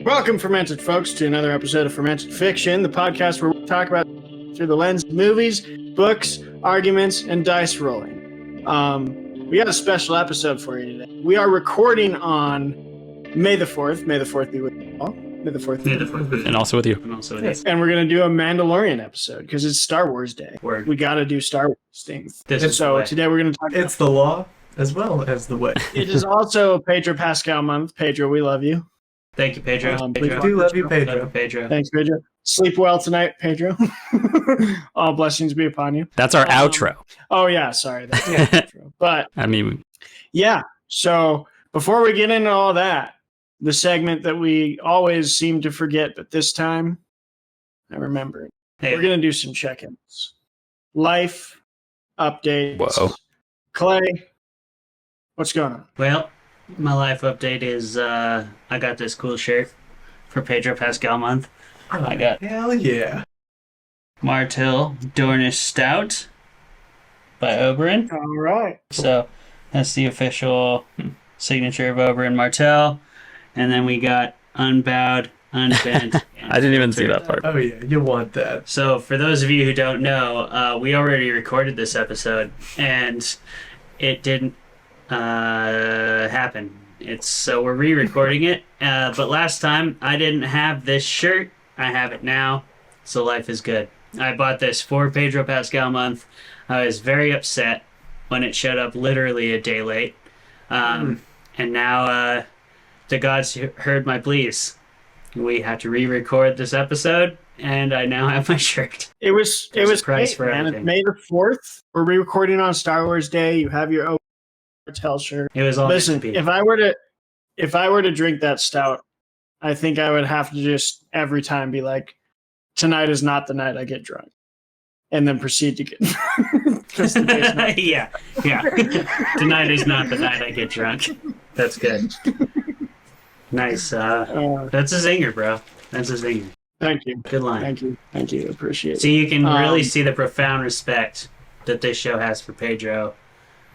Welcome, Fermented folks, to another episode of Fermented Fiction, the podcast where we talk about through the lens of movies, books, arguments, and dice rolling. We got a special episode for you today. We are recording on May the 4th. May the 4th be with you all. May the 4th be with you. And also with you. And we're going to do a Mandalorian episode because it's Star Wars Day. Word. We got to do Star Wars things. So today we're going to talk It's the law as well as the way. It is also Pedro Pascal month. Pedro, we love you. Thank you, Pedro. We do love you, Pedro. Love you, Pedro. Thanks, Pedro. Sleep well tonight, Pedro. All blessings be upon you. That's our outro. Oh, yeah. Sorry. That's the outro. But, I mean, yeah. So before we get into all that, the segment that we always seem to forget, but this time I remember it. Hey. We're going to do some check-ins. Life updates. Whoa. Clay, what's going on? Well, my life update is I got this cool shirt for Pedro Pascal month. I got Hell yeah. Martell Dornish Stout by Oberyn. All right. So that's the official signature of Oberyn Martell. And then we got Unbowed, Unbent. I didn't even see that part. Oh yeah, you want that. So for those of you who don't know, we already recorded this episode and it didn't happen. So we're re-recording it. But last time I didn't have this shirt. I have it now. So life is good. I bought this for Pedro Pascal month. I was very upset when it showed up literally a day late. And now the gods heard my pleas. We had to re-record this episode, and I now have my shirt. It was price great, for man. It's everything. May the 4th. We're re-recording on Star Wars Day. You have your hotel shirt. It was all Listen, meant to be. if I were to drink that stout, I think I would have to just every time be like, tonight is not the night I get drunk, and then proceed to get. Just the day's not- yeah. Tonight is not the night I get drunk. That's good. Nice. That's a zinger, bro. That's a zinger. Thank you. Good line. Thank you. Appreciate it. So you can really see the profound respect that this show has for Pedro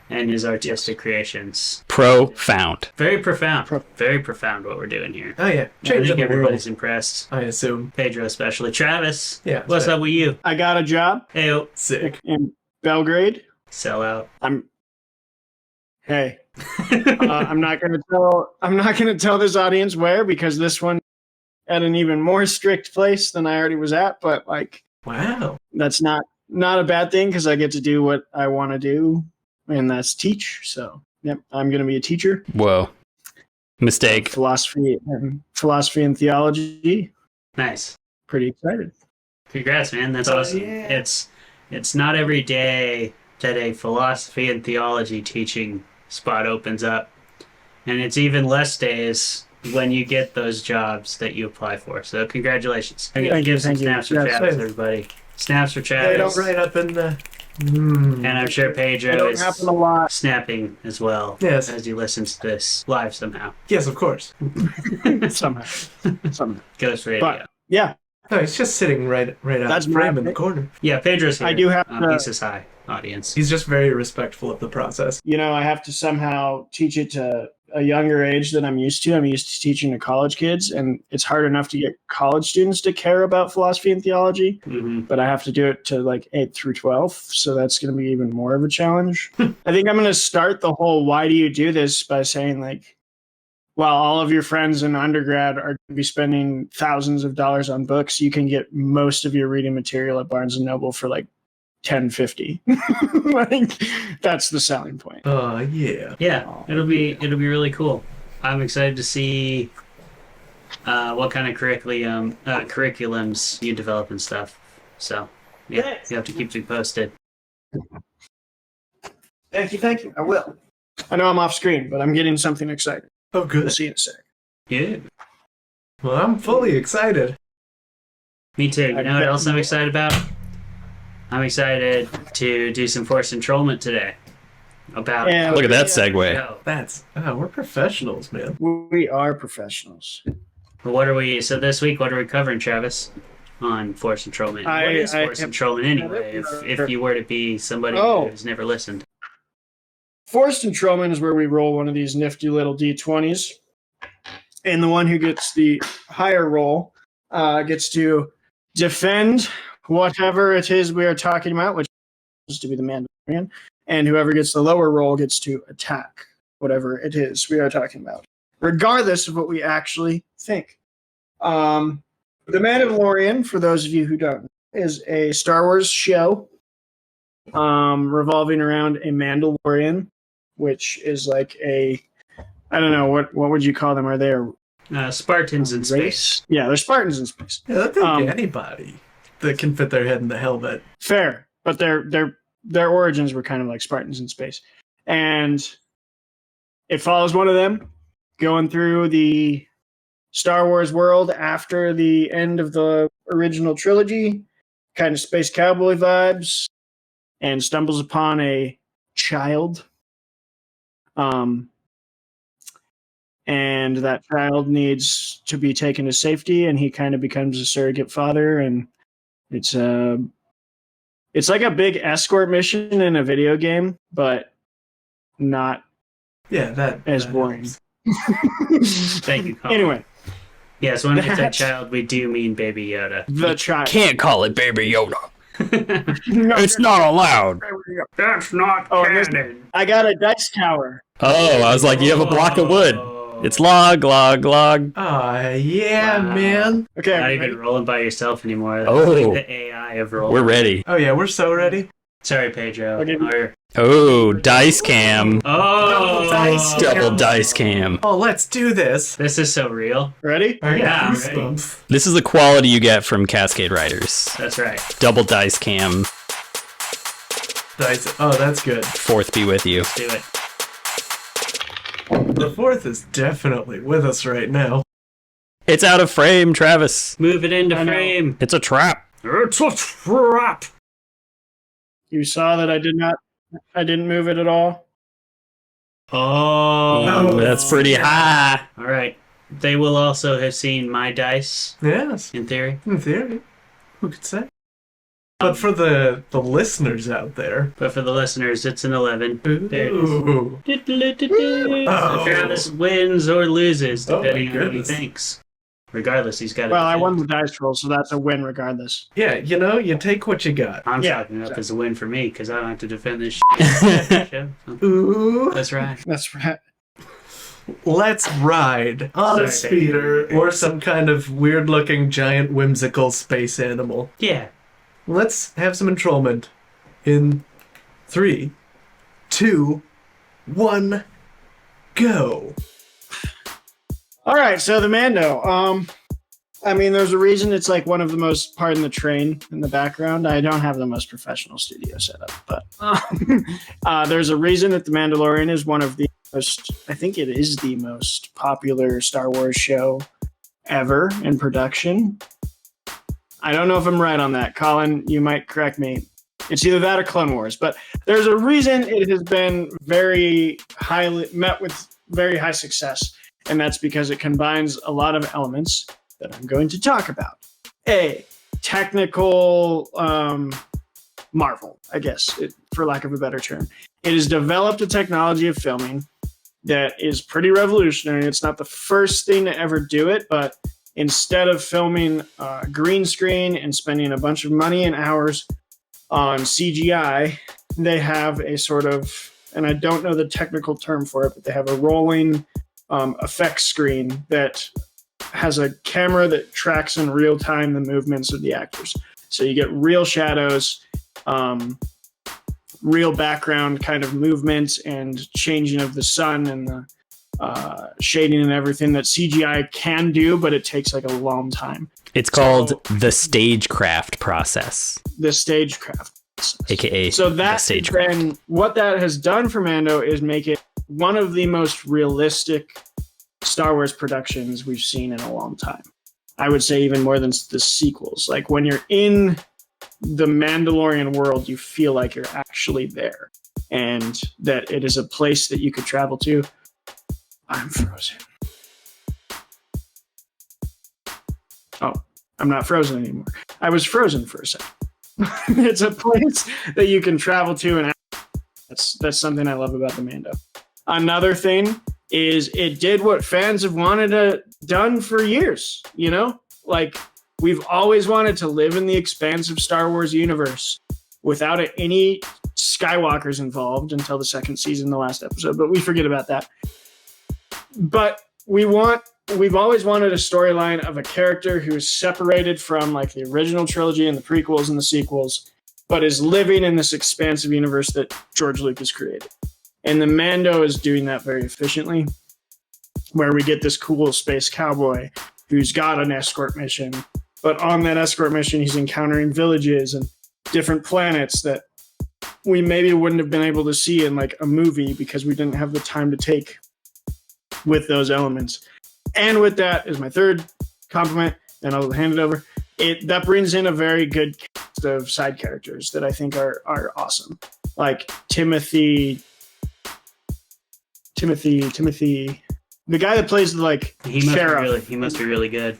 and his artistic creations. Profound. Very profound. Very profound what we're doing here. Oh yeah, I change think the everybody's world. impressed. I assume. Pedro especially. Travis, Yeah. what's up with you? I got a job Hey, Sick. in Belgrade. sell out. Hey, I'm not gonna tell this audience where, because this one at an even more strict place than I already was at. But like, Wow. that's not a bad thing because I get to do what I want to do, and that's teach. So, yep, I'm gonna be a teacher. Whoa. Mistake. Philosophy and theology. Nice. Pretty excited. Congrats, man. That's Oh, awesome. yeah. It's not every day that a philosophy and theology teaching spot opens up. And it's even less days when you get those jobs that you apply for. So congratulations. Thank you, Give some thank you. snaps for Yes. Travis, everybody. Snaps for They Travis. don't write up in the. And I'm sure It Pedro don't is happen a lot. snapping as well Yes. as he listens to this live somehow. Yes, of course. Somehow. Ghost Radio. But yeah, No, he's just sitting right out That's of frame my in the pick. corner. Yeah, Pedro's here. I do have to- He says hi, audience. He's just very respectful of the process. I have to somehow teach it to a younger age than I'm used to. I'm used to teaching to college kids, and it's hard enough to get college students to care about philosophy and theology, hmm but I have to do it to like 8 through 12, so that's going to be even more of a challenge. I think I'm going to start the whole why do you do this by saying, like, while all of your friends in undergrad are going to be spending thousands of dollars on books, you can get most of your reading material at Barnes & Noble for like $10.50. Like, that's the selling point. Oh yeah. Yeah, it'll be really cool. I'm excited to see what kind of curriculums you develop and stuff. So yeah, Thanks. you have to keep me posted. Thank you. I will. I know I'm off screen, but I'm getting something exciting. Oh We'll good. see you in a sec. Yeah, Well, I'm fully excited. me too. You know what else I'm excited about? I'm excited to do some forced enrollment today. About Yeah. Look at that segue. We're professionals, man. We are professionals. What are we? So this week, what are we covering, Travis? On forced enrollment. What is forced enrollment anyway? If you were to be somebody who's never listened. Forced enrollment is where we roll one of these nifty little D20s, and the one who gets the higher roll gets to defend whatever it is we are talking about, which is to be the Mandalorian, and whoever gets the lower roll gets to attack whatever it is we are talking about, regardless of what we actually think. The Mandalorian, for those of you who don't know, is a Star Wars show revolving around a Mandalorian, which is like a, I don't know, what would you call them? Are they Spartans in space. Yeah, they're Spartans in space. Yeah, that'd be anybody that can fit their head in the helmet. Fair, but their origins were kind of like Spartans in space. And it follows one of them going through the Star Wars world after the end of the original trilogy, kind of space cowboy vibes, and stumbles upon a child. And that child needs to be taken to safety, and he kind of becomes a surrogate father, and it's like a big escort mission in a video game, but not as boring. Thank you, Colin. Anyway. Yes, when we say child, we do mean Baby Yoda. The child. Can't call it Baby Yoda. No, It's not allowed. That's not canon. I got a dice tower. Oh, I was like, you have a block of wood. It's log. Yeah, Wow. man. Okay. Not even rolling by yourself anymore. That's Oh. like the AI of rolling. We're ready. Oh yeah, we're so ready. Sorry, Pedro. Okay. Oh, dice cam. Oh, Double dice cam. Oh, let's do this. This is so real. Ready? I got Yeah, goosebumps. This is the quality you get from Cascade Riders. That's right. Double dice cam. Dice. Oh, that's good. Fourth be with you. Do it. The fourth is definitely with us right now. It's out of frame, Travis. Move it into I know. frame. It's a trap. It's a trap. You saw that I didn't move it at all. Oh, Ooh, that's pretty high. All right. They will also have seen my dice, Yes, in theory. in theory. Who could say? But for the listeners out there. But for the listeners, it's an 11. There it is. Ooh. So Travis wins or loses, Oh my depending on what he goodness. thinks. Regardless, he's got to Well, I defend. won the dice roll, so that's a win regardless. Yeah, you take what you got. I'm Yeah. chalking it up as a win for me because I don't have to defend this shit. Ooh. That's right. That's right. Let's ride on a Sorry, speeder or some kind of weird-looking giant whimsical space animal. Yeah. Let's have some entrollment. In 3, 2, 1, go. All right, so the Mando. I mean, there's a reason it's like one of the most, pardon the train in the background. I don't have the most professional studio setup, but there's a reason that The Mandalorian is one of the most, I think it is the most popular Star Wars show ever in production. I don't know if I'm right on that. Colin, you might correct me. It's either that or Clone Wars, but there's a reason it has been met with very high success, and that's because it combines a lot of elements that I'm going to talk about. A technical marvel, I guess, for lack of a better term. It has developed a technology of filming that is pretty revolutionary. It's not the first thing to ever do it, but instead of filming green screen and spending a bunch of money and hours on CGI, they have a sort of, and I don't know the technical term for it, but they have a rolling effects screen that has a camera that tracks in real time the movements of the actors. So you get real shadows, real background kind of movements and changing of the sun and the shading and everything that CGI can do, but it takes like a long time. It's called the stagecraft process, The stagecraft. aka So the that stagecraft. then what that has done for Mando is make it one of the most realistic Star Wars productions we've seen in a long time. I would say even more than the sequels. Like when you're in the Mandalorian world, you feel like you're actually there and that it is a place that you could travel to. I'm frozen. Oh, I'm not frozen anymore. I was frozen for a second. It's a place that you can travel to, and that's something I love about the Mando. Another thing is it did what fans have wanted done for years, you know? Like, we've always wanted to live in the expansive Star Wars universe without any Skywalkers involved until the second season, the last episode, but we forget about that. But we've always wanted a storyline of a character who is separated from like the original trilogy and the prequels and the sequels, but is living in this expansive universe that George Lucas created. And the Mando is doing that very efficiently, where we get this cool space cowboy who's got an escort mission, but on that escort mission, he's encountering villages and different planets that we maybe wouldn't have been able to see in like a movie because we didn't have the time to take with those elements. And with that is my third compliment, and I'll hand it over. That brings in a very good cast of side characters that I think are awesome. Like Timothy, the guy that plays like sheriff. He must be really good.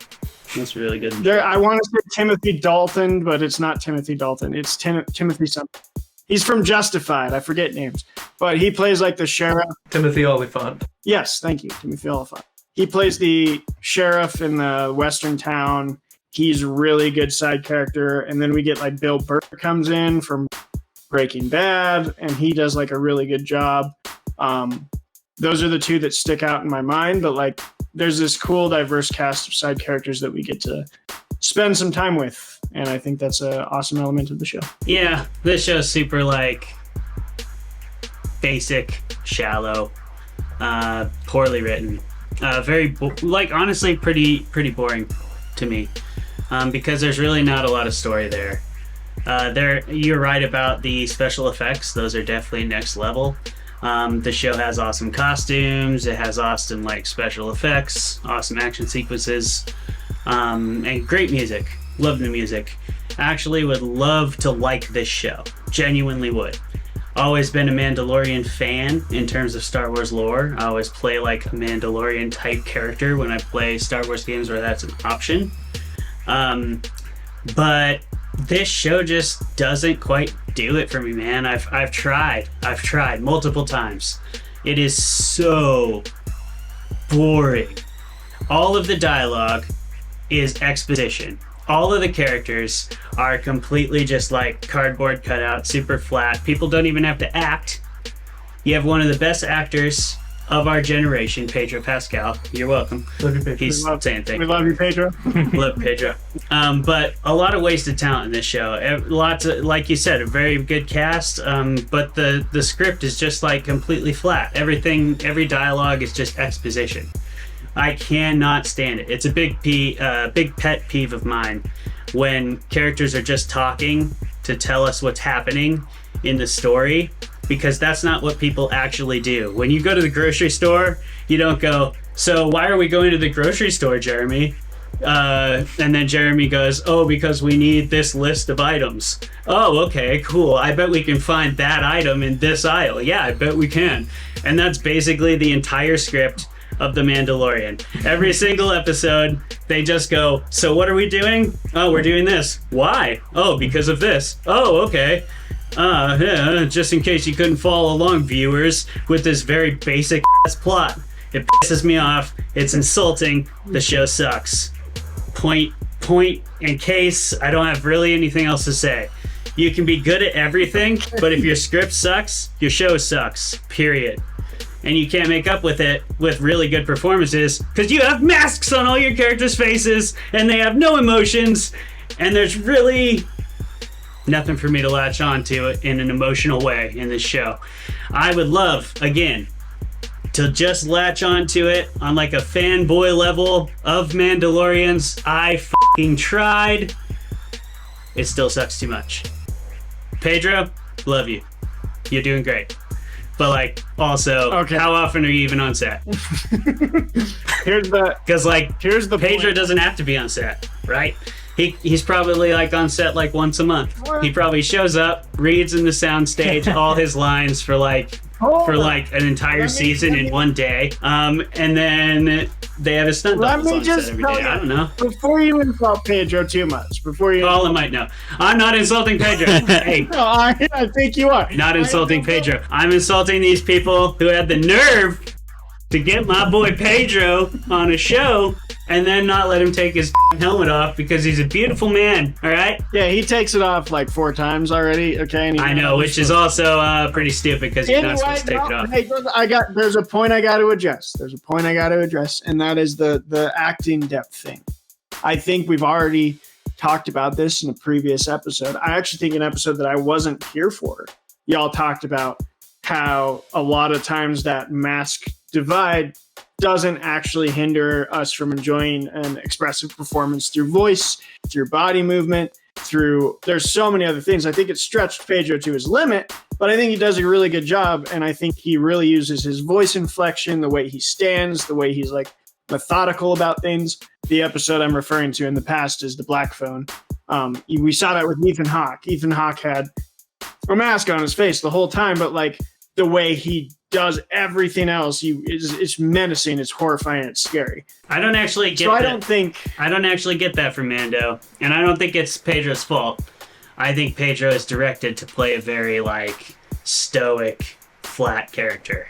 I want to say Timothy Dalton, but it's not Timothy Dalton. It's Timothy something. He's from Justified. I forget names, but he plays like the sheriff. Timothy Olyphant. Yes, thank you, Timothy Olyphant. He plays the sheriff in the western town. He's a really good side character. And then we get like Bill Burr comes in from Breaking Bad, and he does like a really good job. Those are the two that stick out in my mind, but like there's this cool, diverse cast of side characters that we get to spend some time with. And I think that's an awesome element of the show. Yeah, this show's super like basic, shallow, poorly written. Honestly, pretty boring to me, because there's really not a lot of story there. You're right about the special effects; those are definitely next level. The show has awesome costumes. It has awesome like special effects, awesome action sequences, and great music. Love the music. Actually, would love to like this show. Genuinely would. Always been a Mandalorian fan in terms of Star Wars lore. I always play like a Mandalorian type character when I play Star Wars games where that's an option. But this show just doesn't quite do it for me, man. I've tried multiple times. It is so boring. All of the dialogue is exposition. All of the characters are completely just like cardboard cutout, super flat. People don't even have to act. You have one of the best actors of our generation, Pedro Pascal. You're welcome. Love you, Pedro. He's saying things. We love you, Pedro. Love Pedro. But a lot of wasted talent in this show. Lots of, like you said, a very good cast. But the script is just like completely flat. Every dialogue is just exposition. I cannot stand it. It's a big pet peeve of mine when characters are just talking to tell us what's happening in the story, because that's not what people actually do. When you go to the grocery store, you don't go, "So why are we going to the grocery store, Jeremy?" And then Jeremy goes, "Oh, because we need this list of items." "Oh, okay, cool. I bet we can find that item in this aisle." "Yeah, I bet we can." And that's basically the entire script of The Mandalorian. Every single episode, they just go, "So what are we doing?" "Oh, we're doing this." "Why?" "Oh, because of this." "Oh, okay." Yeah, just in case you couldn't follow along, viewers, with this very basic ass plot. It pisses me off. It's insulting. The show sucks. Point in case. I don't have really anything else to say. You can be good at everything, but if your script sucks, your show sucks. Period. And you can't make up with it with really good performances because you have masks on all your characters' faces and they have no emotions, and there's really nothing for me to latch on to it in an emotional way in this show. I would love, again, to just latch on to it on like a fanboy level of Mandalorians. I fucking tried. It still sucks too much. Pedro, love you. You're doing great. But like, also, okay. How often are you even on set? Here's the Pedro point. Doesn't have to be on set, right? He's probably like on set like once a month. He probably shows up, reads in the soundstage all his lines for like an entire season in one day, and then they have a stunt doubles on set every day. I don't know. Before you insult Pedro too much, Colin might know. I'm not insulting Pedro. Hey, no, I think you are. Not insulting Pedro. I'm insulting these people who had the nerve to get my boy Pedro on a show and then not let him take his helmet off because he's a beautiful man, all right? Yeah, he takes it off like 4 times already, okay? And I know, which is also pretty stupid because you're not supposed to take it off. Hey, there's a point I got to address. And that is the acting depth thing. I think we've already talked about this in a previous episode. I actually think an episode that I wasn't here for, y'all talked about how a lot of times that mask divide doesn't actually hinder us from enjoying an expressive performance through voice, through body movement, there's so many other things. I think it stretched Pedro to his limit, but I think he does a really good job. And I think he really uses his voice inflection, the way he stands, the way he's like methodical about things. The episode I'm referring to in the past is the Black Phone. We saw that with Ethan Hawke. Ethan Hawke had a mask on his face the whole time, but like the way he does everything else, it's menacing, it's horrifying, it's scary. I don't actually get that. I don't actually get that from Mando, and I don't think it's Pedro's fault. I think Pedro is directed to play a very like stoic, flat character.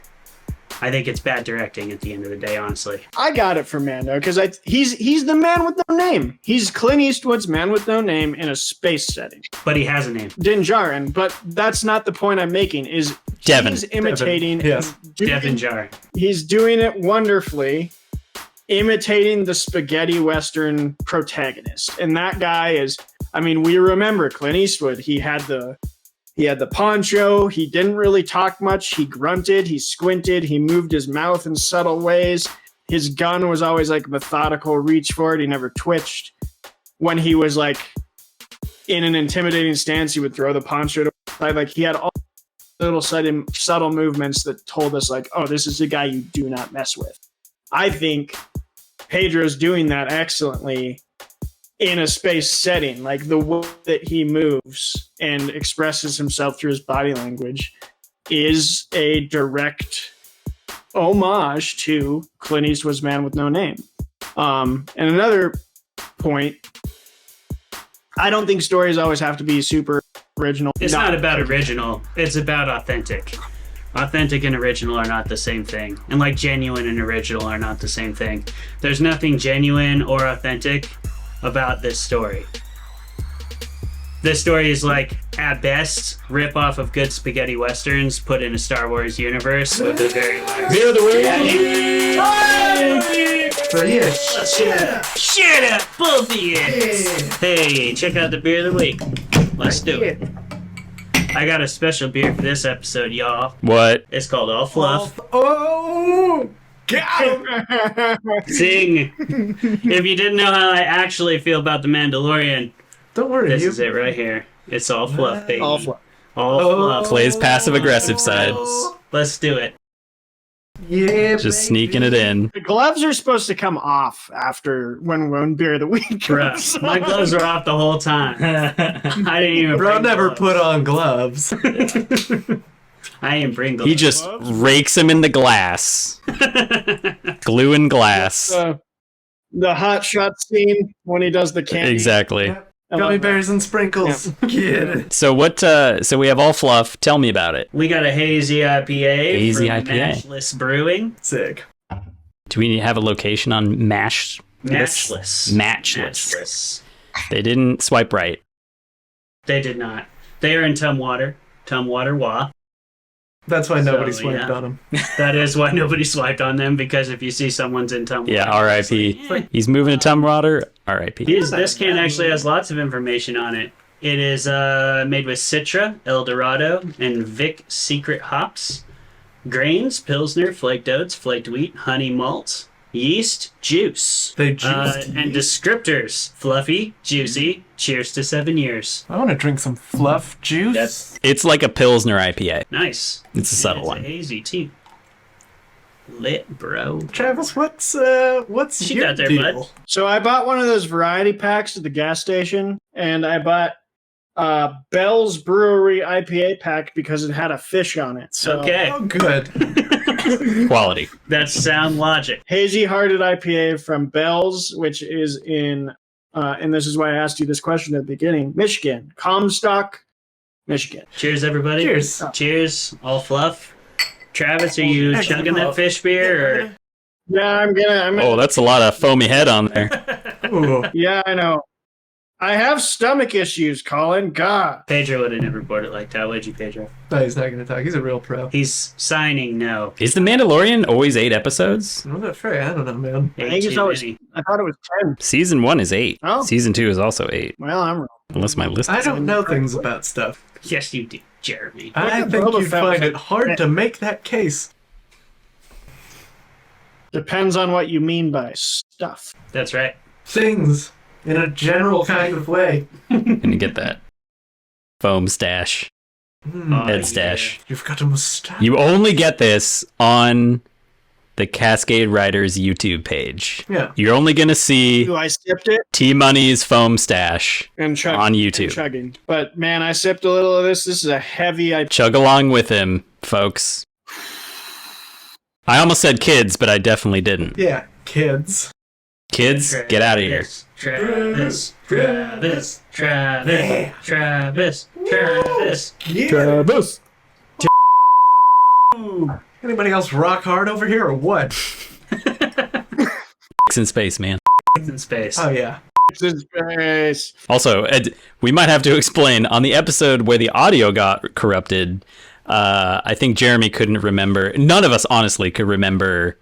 I think it's bad directing at the end of the day, honestly. I got it from Mando because he's the man with no name. He's Clint Eastwood's man with no name in a space setting. But he has a name. Din Djarin. But that's not the point I'm making. Is Devin. He's imitating. Yes. Devin Djarin. He's doing it wonderfully, imitating the spaghetti western protagonist. And that guy is. I mean, we remember Clint Eastwood. He had the poncho. He didn't really talk much. He grunted. He squinted. He moved his mouth in subtle ways. His gun was always like methodical reach for it. He never twitched. When he was like in an intimidating stance, he would throw the poncho to the side. Like he had all little subtle movements that told us like, oh, this is a guy you do not mess with. I think Pedro's doing that excellently in a space setting, like the way that he moves and expresses himself through his body language is a direct homage to Clint Eastwood's Man with No Name. And another point, I don't think stories always have to be super original. It's not about original. It's about authentic. Authentic and original are not the same thing. And like genuine and original are not the same thing. There's nothing genuine or authentic about this story. This story is like, at best, rip off of good spaghetti westerns put in a Star Wars universe with a very like Beer of the week. Shut up, both of you. Hey, check out the beer of the week. Let's do it. I got a special beer for this episode, y'all. What? It's called All Fluff. Oh, got him. Sing. If you didn't know how I actually feel about the Mandalorian, Don't worry. this is it right here. It's All Fluff, baby. All Fluff. All Fluff. Plays passive-aggressive side. Let's do it. Yeah, Just sneaking it in. The gloves are supposed to come off after when beer of the week. Bruh, my gloves were off the whole time. I didn't even Bro bring never gloves. put on gloves. I didn't bring gloves. He just rakes him in the glass. Glue and glass. The hot shot scene when he does the candy. Exactly. I Gummy love bears and sprinkles. Get it. So what? So we have All Fluff. Tell me about it. We got a hazy IPA Hazy from IPA. Matchless Brewing. Sick. Do we have a location on Matchless? Matchless. They didn't swipe right. They did not. They are in Tumwater. Tumwater Wa. That's why nobody So, swiped yeah. on him. That is why nobody swiped on them, because if you see someone's in Tumwater. Yeah, R.I.P. it's like, He's moving to Tumwater. R.I.P. This can actually has lots of information on it. It is made with Citra, El Dorado, and Vic Secret hops. Grains, Pilsner, flaked oats, flaked wheat, honey malt, yeast, juice. They juiced and descriptors. Fluffy, juicy, cheers to 7 years. I want to drink some fluff juice. That's It's like a Pilsner IPA. nice. It's a subtle It's one. a hazy too. Lit, bro. Travis, what's What you your got there, deal? bud? So I bought one of those variety packs at the gas station, and I bought Bell's Brewery IPA pack because it had a fish on it. So Okay. Oh, good. Quality. That's sound logic. Hazy Hearted IPA from Bell's, which is in, and this is why I asked you this question at the beginning, Michigan, Comstock, Michigan. Cheers, everybody. Cheers. Cheers. All fluff. Travis, are you chugging that fish beer? Or? Yeah, I'm gonna. Oh, that's a lot of foamy head on there. Ooh. Yeah, I know. I have stomach issues, Colin. God. Pedro would have never bought it like that, would you, Pedro? No, he's not going to talk. He's a real pro. He's signing no. Is The Mandalorian always 8 episodes? I'm not fair. I don't know, man. I think it's always. I thought it was 10. Season 1 is 8. Oh. Season 2 is also 8. Well, I'm wrong. Unless my list I is... don't know things about stuff. Yes, you do, Jeremy. I at think Boba you'd Fett find was it hard to make that case. Depends on what you mean by stuff. That's right. Things in a general kind of way. Can you get that? Foam stash. Head stash. You've got a mustache. You only get this on the Cascade Riders YouTube page. Yeah. You're only going to see I sipped it T-Money's foam stash and chugging. on YouTube. And chugging. But man, I sipped a little of this. This is a heavy. Chug along with him, folks. I almost said kids, but I definitely didn't. Yeah, kids. Kids, get out of here. Travis. Travis. Travis. Travis. Travis. Yeah. Travis. Anybody else rock hard over here or what? It's in space, man. In space. Oh, yeah. Space. Also, Ed, we might have to explain on the episode where the audio got corrupted. I think Jeremy couldn't remember. None of us, honestly, could remember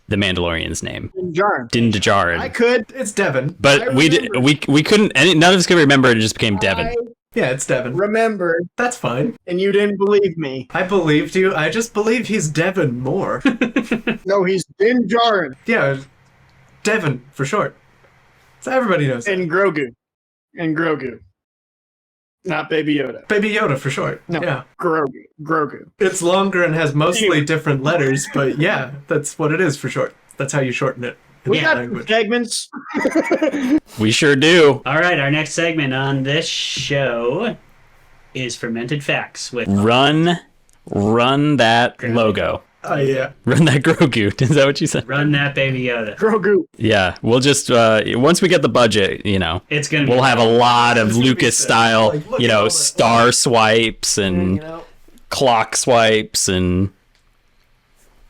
the Mandalorian's name. Din Djarin. I could. It's Devin. But we couldn't. None of us could remember. It just became Devin. Yeah, it's Devin. Remembered, That's fine. and you didn't believe me. I believed you. I just believe he's Devin more. No, he's Din Djarin Yeah, Devin for short. So everybody knows. and Grogu. And Grogu. Not Baby Yoda. Baby Yoda for short. No. Yeah. Grogu. Grogu. It's longer and has mostly Anyway. different letters, but yeah, that's what it is for short. That's how you shorten it in We that got language. segments. We sure do. All right, our next segment on this show is Fermented Facts with Run that logo. Oh, yeah. Run that Grogu. Is that what you said? Run That Baby Yoda. Grogu. Yeah, we'll just once we get the budget, It's going to be we'll have a lot of It's gonna be Lucas sick. style, Like, look at all the- star swipes and You know, clock swipes and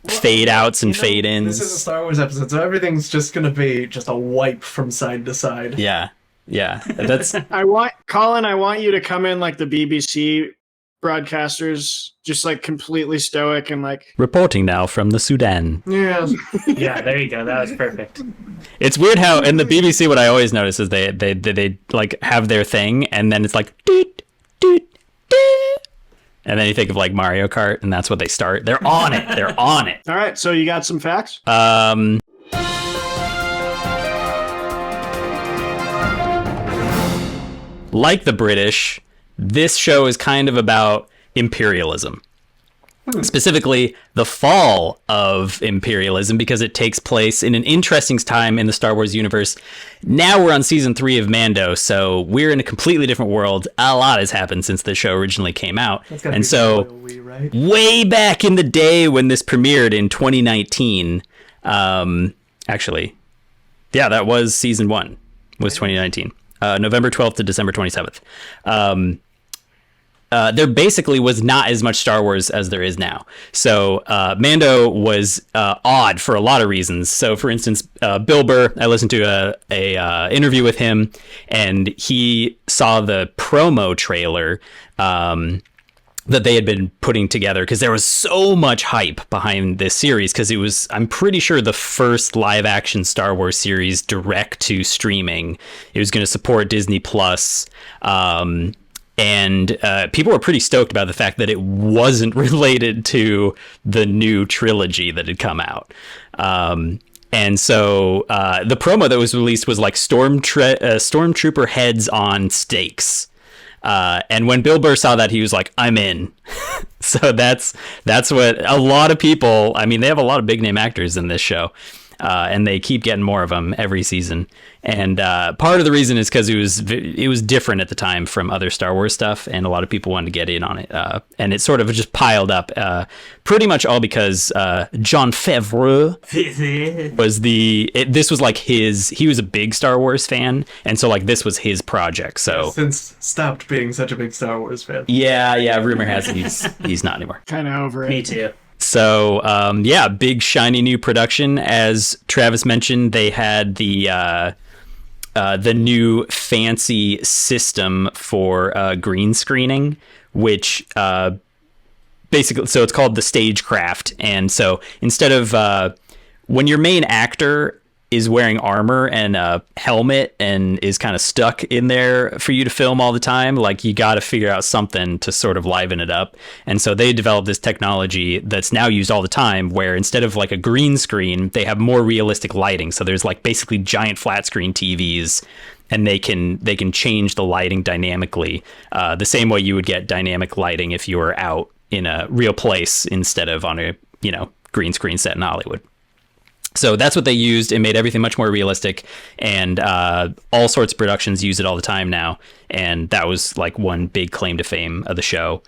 fade outs and you know, fade ins. This is a Star Wars episode, so everything's just going to be just a wipe from side to side. Yeah. That's I want you to come in like the BBC broadcasters, just like completely stoic and like reporting now from the Sudan. Yeah. Yeah, there you go. That was perfect. It's weird how in the BBC what I always notice is they like have their thing and then it's like doot, doot, doot. And then you think of like Mario Kart and that's what they start. They're on it. They're on it. all right, so you got some facts? Like the British, this show is kind of about imperialism. Specifically, the fall of imperialism, because it takes place in an interesting time in the Star Wars universe. Now we're on season 3 of Mando, so we're in a completely different world. A lot has happened since the show originally came out. That's gotta And be so, royally, right? way back in the day when this premiered in 2019, actually, yeah, that was season 1, was 2019. November 12th to December 27th. There basically was not as much Star Wars as there is now. So Mando was odd for a lot of reasons. So, for instance, Bill Burr, I listened to a interview with him, and he saw the promo trailer that they had been putting together because there was so much hype behind this series because it was, I'm pretty sure, the first live action Star Wars series direct to streaming. It was going to support Disney Plus. And people were pretty stoked about the fact that it wasn't related to the new trilogy that had come out. And so the promo that was released was like stormtrooper heads on stakes. And when Bill Burr saw that, he was like, I'm in. So that's what a lot of people, I mean, they have a lot of big name actors in this show. And they keep getting more of them every season. And part of the reason is because it was different at the time from other Star Wars stuff, and a lot of people wanted to get in on it. And it sort of just piled up, pretty much all because Jon Favreau was this was like he was a big Star Wars fan, and so like this was his project. So since stopped being such a big Star Wars fan. Yeah. Rumor has it he's not anymore. Kind of over it. Me too. So, big shiny new production. As Travis mentioned, they had the new fancy system for green screening, which basically, so it's called the stagecraft. And so instead of when your main actor is wearing armor and a helmet and is kind of stuck in there for you to film all the time, like you got to figure out something to sort of liven it up. And so they developed this technology that's now used all the time, where instead of like a green screen, they have more realistic lighting. So there's like basically giant flat screen TVs, and they can change the lighting dynamically, the same way you would get dynamic lighting if you were out in a real place instead of on a green screen set in Hollywood. So that's what they used. It made everything much more realistic, and all sorts of productions use it all the time now. And that was like one big claim to fame of the show.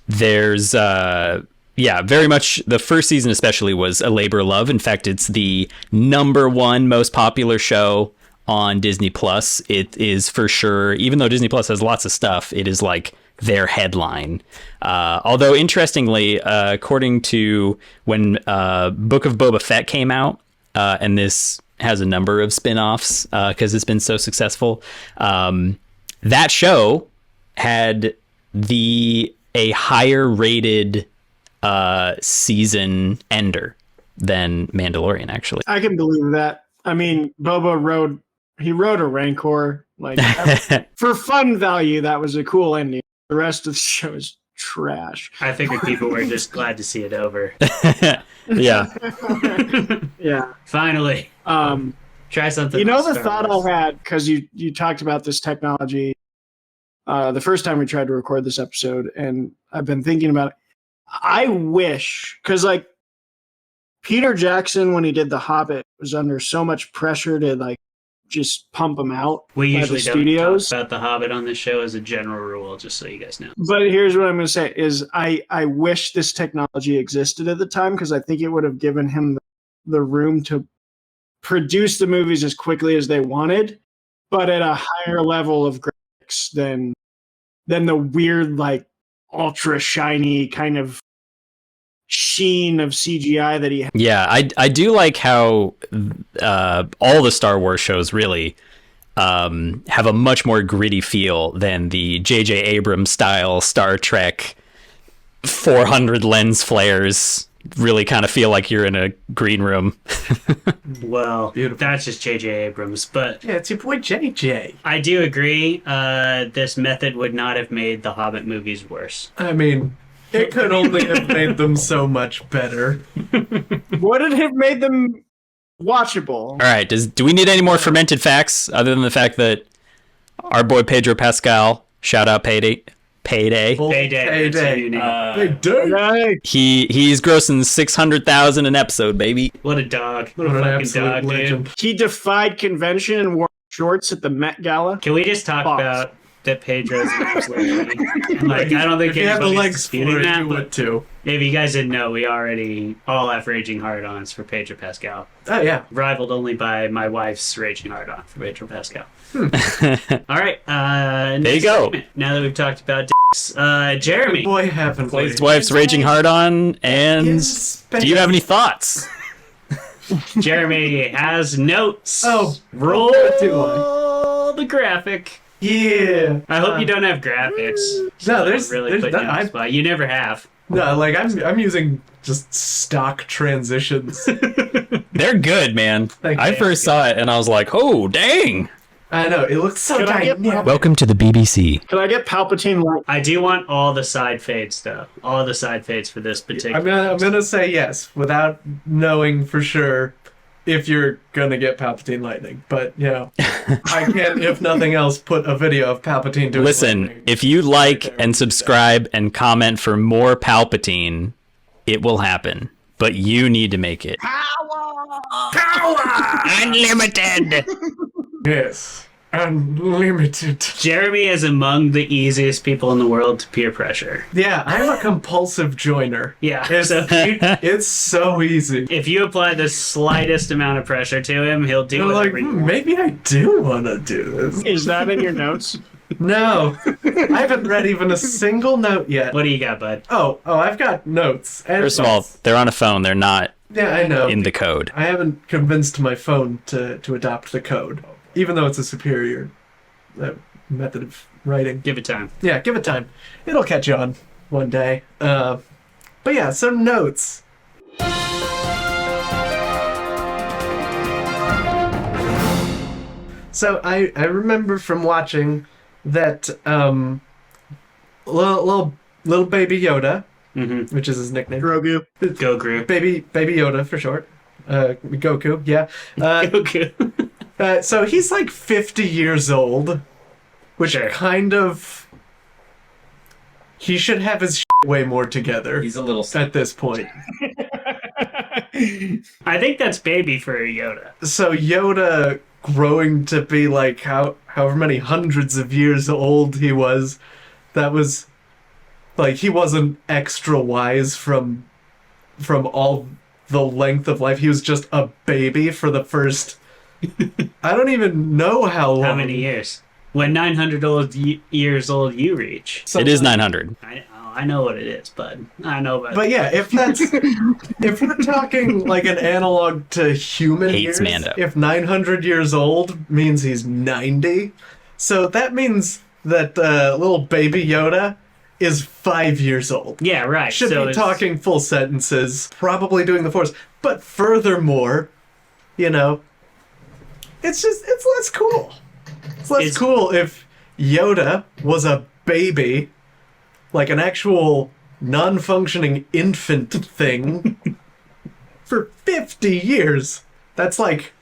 There's very much the first season especially was a labor of love. In fact, it's the #1 most popular show on Disney Plus. It is for sure, even though Disney Plus has lots of stuff, it is like their headline. Although interestingly, according to when Book of Boba Fett came out, and this has a number of spin-offs because it's been so successful, that show had a higher rated season ender than Mandalorian, actually. I can believe that. I mean, Boba rode a Rancor. Like, for fun value, that was a cool ending. The rest of the show is trash. I figured people were just glad to see it over. Yeah. Yeah. Finally. Try something. You know, the Star thought Wars. I had, because you talked about this technology the first time we tried to record this episode, and I've been thinking about it. I wish, because like Peter Jackson, when he did The Hobbit, was under so much pressure to like just pump them out. We by usually the don't studios. talk about The Hobbit on this show as a general rule, just so you guys know. But here's what I'm going to say is I wish this technology existed at the time, because I think it would have given him the room to produce the movies as quickly as they wanted, but at a higher level of graphics than the weird, like, ultra shiny kind of sheen of CGI that he had. Yeah, I do like how all the Star Wars shows really have a much more gritty feel than the J.J. Abrams style Star Trek 400 lens flares really kind of feel like you're in a green room. Well, Beautiful. that's just J.J. Abrams, but Yeah, it's your boy JJ. I do agree this method would not have made the Hobbit movies worse. I mean, it could only have made them so much better. Would it have made them watchable? All right, do we need any more fermented facts other than the fact that our boy Pedro Pascal, shout out Payday, Payday. That's who you need. They do. Right. he's grossing 600,000 an episode, baby. What a dog. What a What an fucking absolute dog, dude. legend. He defied convention and wore shorts at the Met Gala. Can we just talk Fox. about that Pedro's an absolute legend? Like, I don't think If you have the anybody's legs disputing for it, that, you but would too. if you guys didn't know, we already all have raging hard-ons for Pedro Pascal. Oh, yeah. Rivaled only by my wife's raging hard-on for Pedro Pascal. All right. There you go. Now that we've talked about dicks, Jeremy. Boy, haven't we. His wife's raging hard on, and Yes, do you have any thoughts? Jeremy has notes. Oh, roll do I? the graphic. Yeah. I hope you don't have graphics. No, there's really there's put no, you on the spot. You never have. no, like I'm using just stock transitions. They're good, man. Thank I you. first saw it and I was like, oh, dang. I know, it looks so Could I get dynamic. Welcome to the BBC. Can I get Palpatine light? I do want all the side fades though. All the side fades for this particular. I'm gonna say yes without knowing for sure if you're gonna get Palpatine lightning. But you know, I can, if nothing else, put a video of Palpatine doing Listen, lightning. if you like and subscribe and comment for more Palpatine, it will happen. But you need to make it. Unlimited. Yes. Unlimited. Jeremy is among the easiest people in the world to peer pressure. Yeah, I'm a compulsive joiner. Yeah. It's, So it's so easy. if you apply the slightest amount of pressure to him, he'll do I'm like, whatever you want. maybe I do want to do this. Is that in your notes? No, I haven't read even a single note yet. What do you got, bud? Oh, I've got notes. And First of all, they're on a phone. They're not yeah, I know. in the code. I haven't convinced my phone to adopt the code, even though it's a superior method of writing. Give it time. Yeah, give it time. It'll catch on one day. But yeah, some notes. So I remember from watching that little baby Yoda, Mm-hmm. which is his nickname. Grogu. Go group. Baby Yoda for short. Goku, yeah. Goku. So he's like 50 years old, which Sure. kind of... He should have his way more together He's a little at this point. I think that's baby for a Yoda. So Yoda growing to be like however many hundreds of years old he was, that was... Like, he wasn't extra wise from all the length of life. He was just a baby for the first... I don't even know how long. How many years? When 900 years old you reach. It is 900. I know what it is, bud. I know about But yeah, if that's... if we're talking like an analog to human Hates years, Mando. if 900 years old means he's 90, so that means that little baby Yoda is 5 years old. Yeah, right. Should so be it's- talking full sentences, probably doing the Force. But furthermore, you know, it's less cool. It's less cool if Yoda was a baby, like an actual non-functioning infant thing, for 50 years. That's like,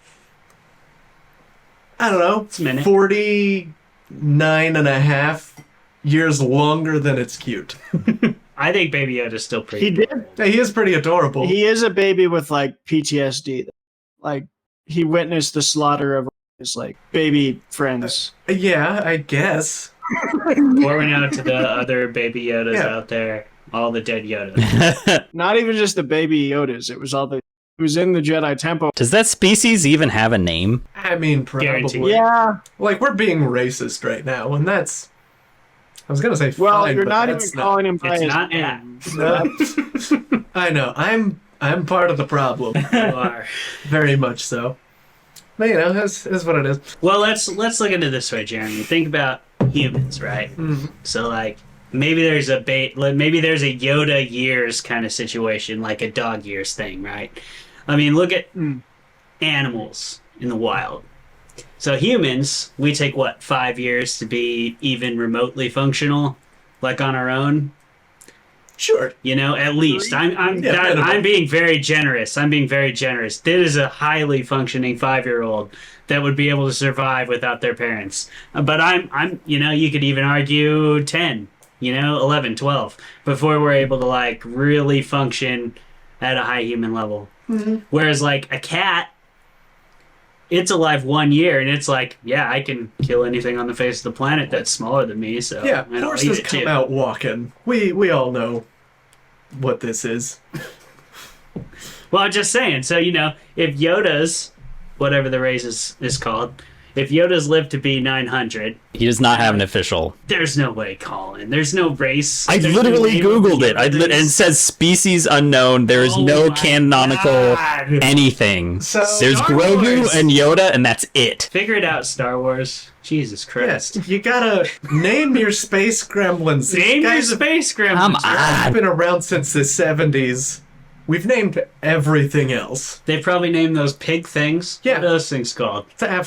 I don't know, It's a minute. 49 and a half years longer than it's cute. I think Baby Yoda's still pretty. He did. Yeah, he is pretty adorable. He is a baby with like PTSD. Like he witnessed the slaughter of his like baby friends. Yeah, I guess. Pouring out to the other Baby Yodas Yeah. out there, all the dead Yodas. Not even just the baby Yodas. It was all the. It was in the Jedi Temple. Does that species even have a name? I mean, probably. Guaranteed. Yeah. Like, we're being racist right now, and that's... I was gonna say Well, fine, you're but not even that's calling him by It's his not name. No. I know. I'm part of the problem. You are. Very much so. But, you know, that's what it is. Well, let's look into it this way, Jeremy. Think about humans, right? Mhm. So like maybe there's a Yoda years kind of situation, like a dog years thing, right? I mean, look at animals in the wild. So humans, we take what, 5 years to be even remotely functional, like on our own. Sure. You know, at least I'm minimum. being very generous. I'm being very generous. There is a highly functioning 5-year-old that would be able to survive without their parents. But I'm you know, you could even argue 10, 11, 12 before we're able to like really function at a high human level. Mm-hmm. Whereas like a cat, it's alive 1 year and it's like, yeah, I can kill anything on the face of the planet that's smaller than me. So Yeah, and I'll eat horses it come too. out walking. We all know what this is. Well, I'm just saying. So, if Yoda's, whatever the race is called, if Yoda's lived to be 900, He does not have an official. there's no way, Colin. There's no race. I There's no literally name of Googled it. Yoda. And it says species unknown. There is Oh no my canonical God. anything. So There's Star Grogu Wars. and Yoda, and that's it. Figure it out, Star Wars. Jesus Christ. yes, you gotta name your space gremlins. These Name your guys have space gremlins. Come right? on. been around since the 70s. We've named everything else. They probably named those pig things. Yeah. What are those things called? How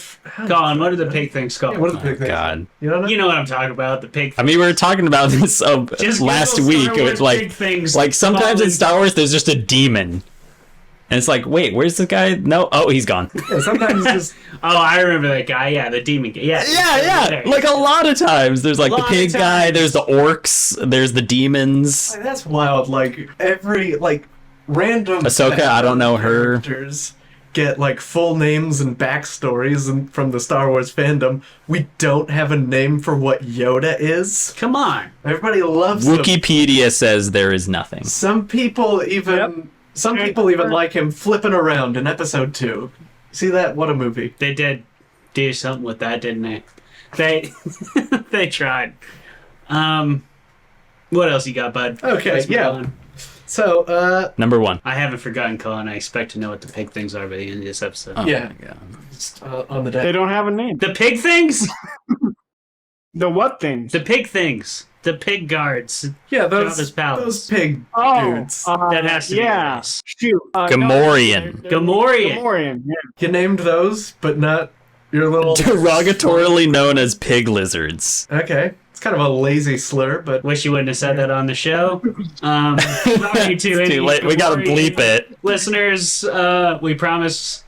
Colin, what are the pig things called? Yeah, what are the big things? God. You don't know? You know what I'm talking about, the pig I mean, we were talking about this Just last Google week. Star It Wars was like, big things. sometimes in Colin. Star Wars, there's just a demon. And it's like, wait, where's the guy? No, oh, he's gone. Yeah, sometimes it's just Oh, I remember that guy. Yeah, the demon guy. Yeah, Yeah. Like a lot of times, there's like the lot of pig guy, times. there's the orcs, there's the demons. that's wild. Like every random Ahsoka, I don't know her. characters get like full names and backstories from the Star Wars fandom, we don't have a name for what Yoda is. Come on. Everybody loves him. Wikipedia says there is nothing. Some people even like him flipping around in episode 2. See that? What a movie. They did do something with that, didn't they? They they tried. What else you got, bud? Okay, Let's move yeah. on. So, Number 1. I haven't forgotten, Colin. I expect to know what the pig things are by the end of this episode. Oh Yeah. my God. on the They deck. don't have a name. The pig things? The what things? The pig things. The pig guards. Yeah, Jabba's palace. those pig Oh, dudes. That has to be yeah. nice. Shoot. Gamorrean. Gamorrean. Gamorrean. Yeah. You named those, but not your little... Derogatorily known as pig lizards. Okay. It's kind of a lazy slur, but... Wish you wouldn't have said that on the show. Sorry to It's any too late. We gotta Gamorrean bleep it. listeners, we promise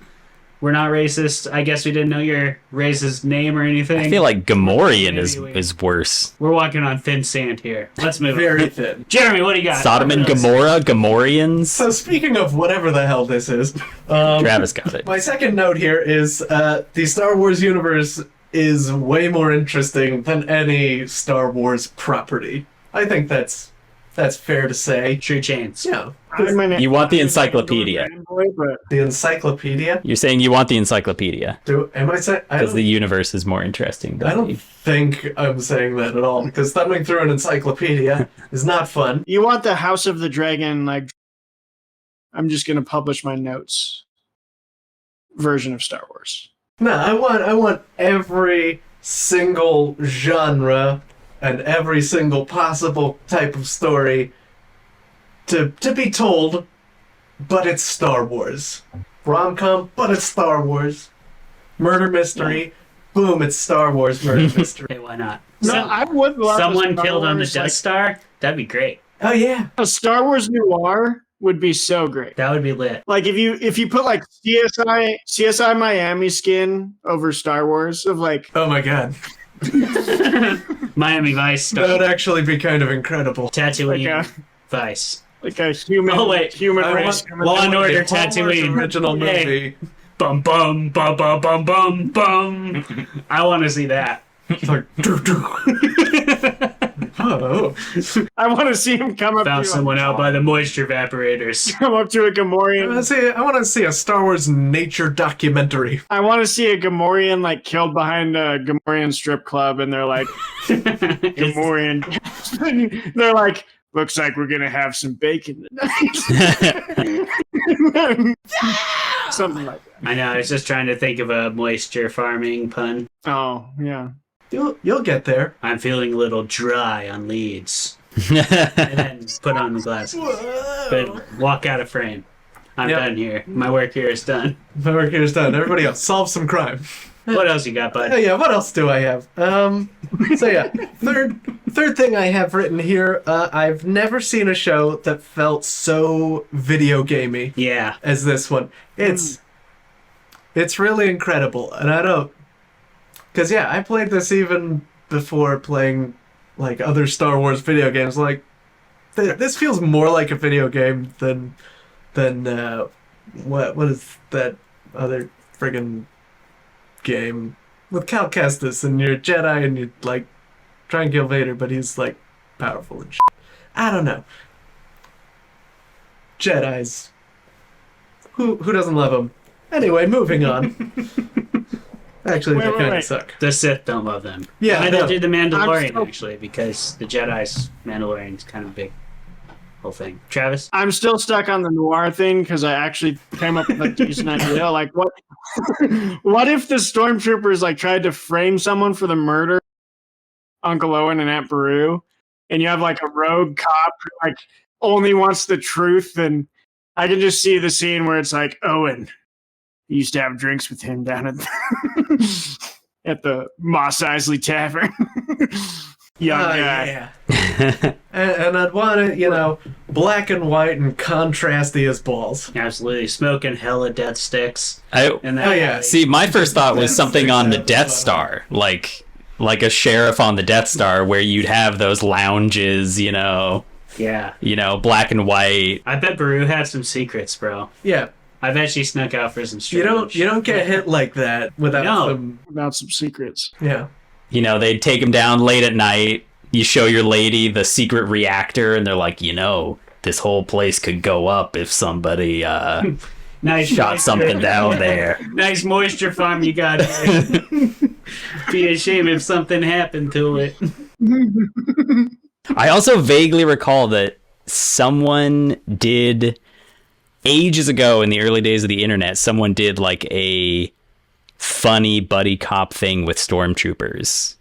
we're not racist. I guess we didn't know your race's name or anything. I feel like Gamorrean Maybe is worse. we're walking on thin sand here. Let's move Very on. thin. Jeremy, what do you got? Sodom and Gomorrah, Gamorreans. So speaking of whatever the hell this is, Travis got it. my second note here is the Star Wars universe is way more interesting than any Star Wars property. I think that's fair to say. True Chains. Yeah. You want the encyclopedia. The encyclopedia? You're saying you want the encyclopedia Am I saying? because the universe is more interesting. I don't think I'm saying that at all, because thumbing through an encyclopedia is not fun. You want the House of the Dragon, like, I'm just going to publish my notes version of Star Wars. No, I want every single genre and every single possible type of story to be told, but it's Star Wars. Rom-com, but it's Star Wars. Murder mystery, boom, it's Star Wars murder mystery. Hey, why not? No, I would love Someone a Star killed on the Wars, Death like, Star? That'd be great. Oh yeah. a Star Wars noir would be so great. That would be lit. Like if you put like CSI Miami skin over Star Wars of like Oh my god. Miami Vice That would stuff. actually be kind of incredible. Tatooine like Vice. a human Oh, wait. human I race. want- Law and Order the Hallmark Tatooine. original Hey. movie. Bum bum bum bum bum bum bum. I want to see that. It's like oh. I want to see him come up Found to someone out by the moisture evaporators. come up to a Gamorrean. I want to see a Star Wars nature documentary. I want to see a Gamorrean like killed behind a Gamorrean strip club, and they're like Gamorrean. They're like, looks like we're gonna have some bacon tonight. Something like that. I know. I was just trying to think of a moisture farming pun. Oh yeah. You'll get there. I'm feeling a little dry on leads. And then put on the glasses. But walk out of frame. I'm Yep. done here. My work here is done. My work here is done. Everybody else, solve some crime. What else you got, bud? Oh yeah, what else do I have? So yeah, third thing I have written here. I've never seen a show that felt so video gamey Yeah. as this one. It's really incredible, and I don't, because yeah, I played this even before playing like other Star Wars video games. Like this feels more like a video game than what is that other friggin' game with Cal Kestis and you're a Jedi and you like try and kill Vader, but he's like powerful and shit. I don't know. Jedis. Who doesn't love them? Anyway, moving on. Actually, they kind of wait. suck. The Sith don't love them. Yeah, I no. did the Mandalorian, still- actually, because the Jedi's Mandalorian is kind of a big whole thing. Travis? I'm still stuck on the noir thing because I actually came up with a decent idea. Like, what if the stormtroopers like tried to frame someone for the murder of Uncle Owen and Aunt Beru, and you have like a rogue cop who like only wants the truth, and I can just see the scene where it's like Owen. You used to have drinks with him down at the Mos Eisley Tavern. Young guy. Yeah. and I'd want it, black and white and contrasty as balls. Absolutely. Smoking hella death sticks. I And that Oh, yeah. see. My first thought was That's something on the exactly Death what I- Star, like a sheriff on the Death Star, where you'd have those lounges, Yeah. black and white. I bet Beru had some secrets, bro. Yeah. I've actually snuck out for some You strange. don't get hit like that without No. some. About some secrets. Yeah. You know, they'd take him down late at night. You show your lady the secret reactor, and they're like, you know, this whole place could go up if somebody Nice shot moisture. something down there. Nice moisture farm you got here. Be a shame if something happened to it. I also vaguely recall that someone did, ages ago in the early days of the internet, someone did like a funny buddy cop thing with stormtroopers.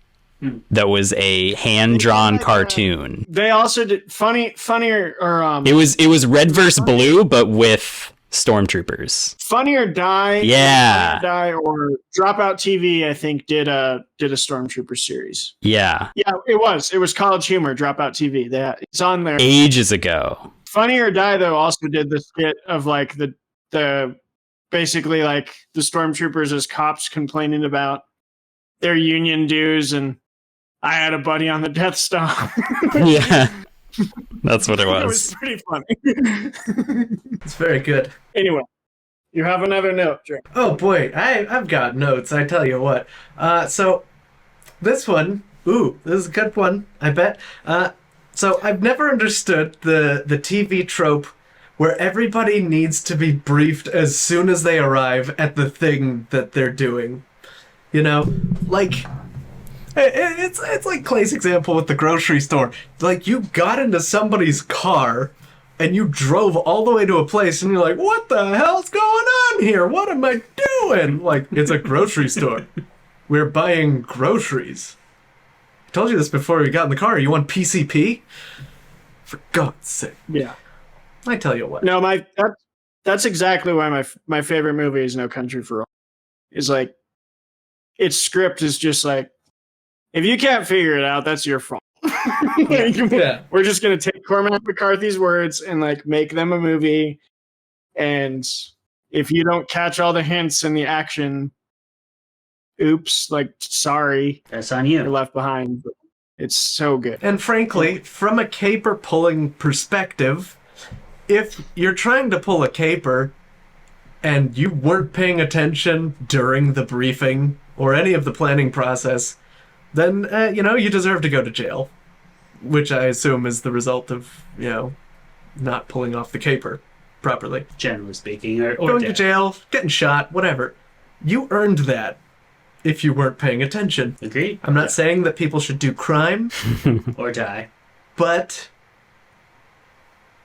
That was a hand-drawn cartoon. They also did funnier or It was red versus blue, but with stormtroopers. Funny or Die. Yeah. Funny or Die or Dropout TV. I think did a Stormtrooper series. Yeah, Yeah, it was College Humor. Dropout TV. It's on there. ages ago. Funny or Die though also did the skit of like the basically like the stormtroopers as cops complaining about their union dues, and I had a buddy on the Death Star. Yeah, that's what it It was was. pretty funny. It's very good. Anyway, you have another note, Jerry. Oh boy, I've got notes. I tell you what. So this one, this is a good one. I bet. So I've never understood the TV trope where everybody needs to be briefed as soon as they arrive at the thing that they're doing. You know, like it's like Clay's example with the grocery store. Like you got into somebody's car and you drove all the way to a place and you're like, what the hell's going on here? What am I doing? Like, it's a grocery store. We're buying groceries. I told you this before we got in the car. You want PCP? For God's sake. Yeah. I tell you what. No, that's exactly why my favorite movie is No Country for Old Men. Is like its script is just like, if you can't figure it out, that's your fault. Like, Yeah. we're just gonna take Cormac McCarthy's words and like make them a movie. And if you don't catch all the hints and the action, oops, like sorry, That's on you're you. left behind. But it's so good. And frankly, from a caper pulling perspective, if you're trying to pull a caper and you weren't paying attention during the briefing or any of the planning process, then, you deserve to go to jail. Which I assume is the result of, not pulling off the caper properly. Generally speaking, or Going to death. jail, getting shot, whatever. You earned that if you weren't paying attention. Agreed. I'm not saying that people should do crime, Or die. but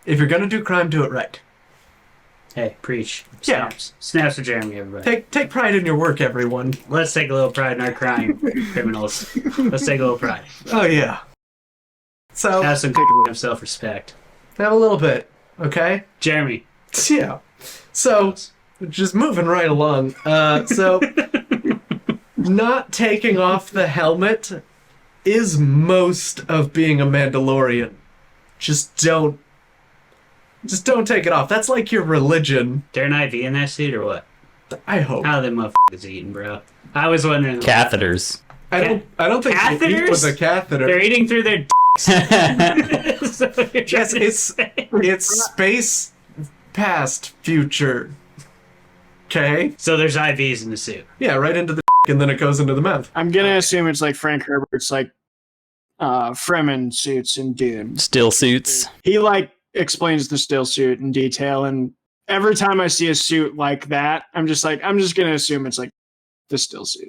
if you're going to do crime, do it right. Hey, preach. Yeah. Snaps. Snaps for Jeremy, everybody. Take pride in your work, everyone. Let's take a little pride in our crime, criminals. Let's take a little pride. Oh, yeah. So, Have some self-respect. have a little bit, okay? Jeremy. Yeah. So, just moving right along. Not taking off the helmet is most of being a Mandalorian. Just don't take it off. That's like your religion. They're an IV in that suit or what? I hope. How are them motherfuckers eating, bro? I was wondering. Catheters. I don't think they eat with a They're catheter. eating through their So you're Yes, trying to it's say- it's space past future. Okay? So there's IVs in the suit. Yeah, right into the and then it goes into the mouth. I'm gonna assume it's like Frank Herbert's like Fremen suits in Dune. Still suits. He like explains the still suit in detail, and every time I see a suit like that, I'm just gonna assume it's like the still suit.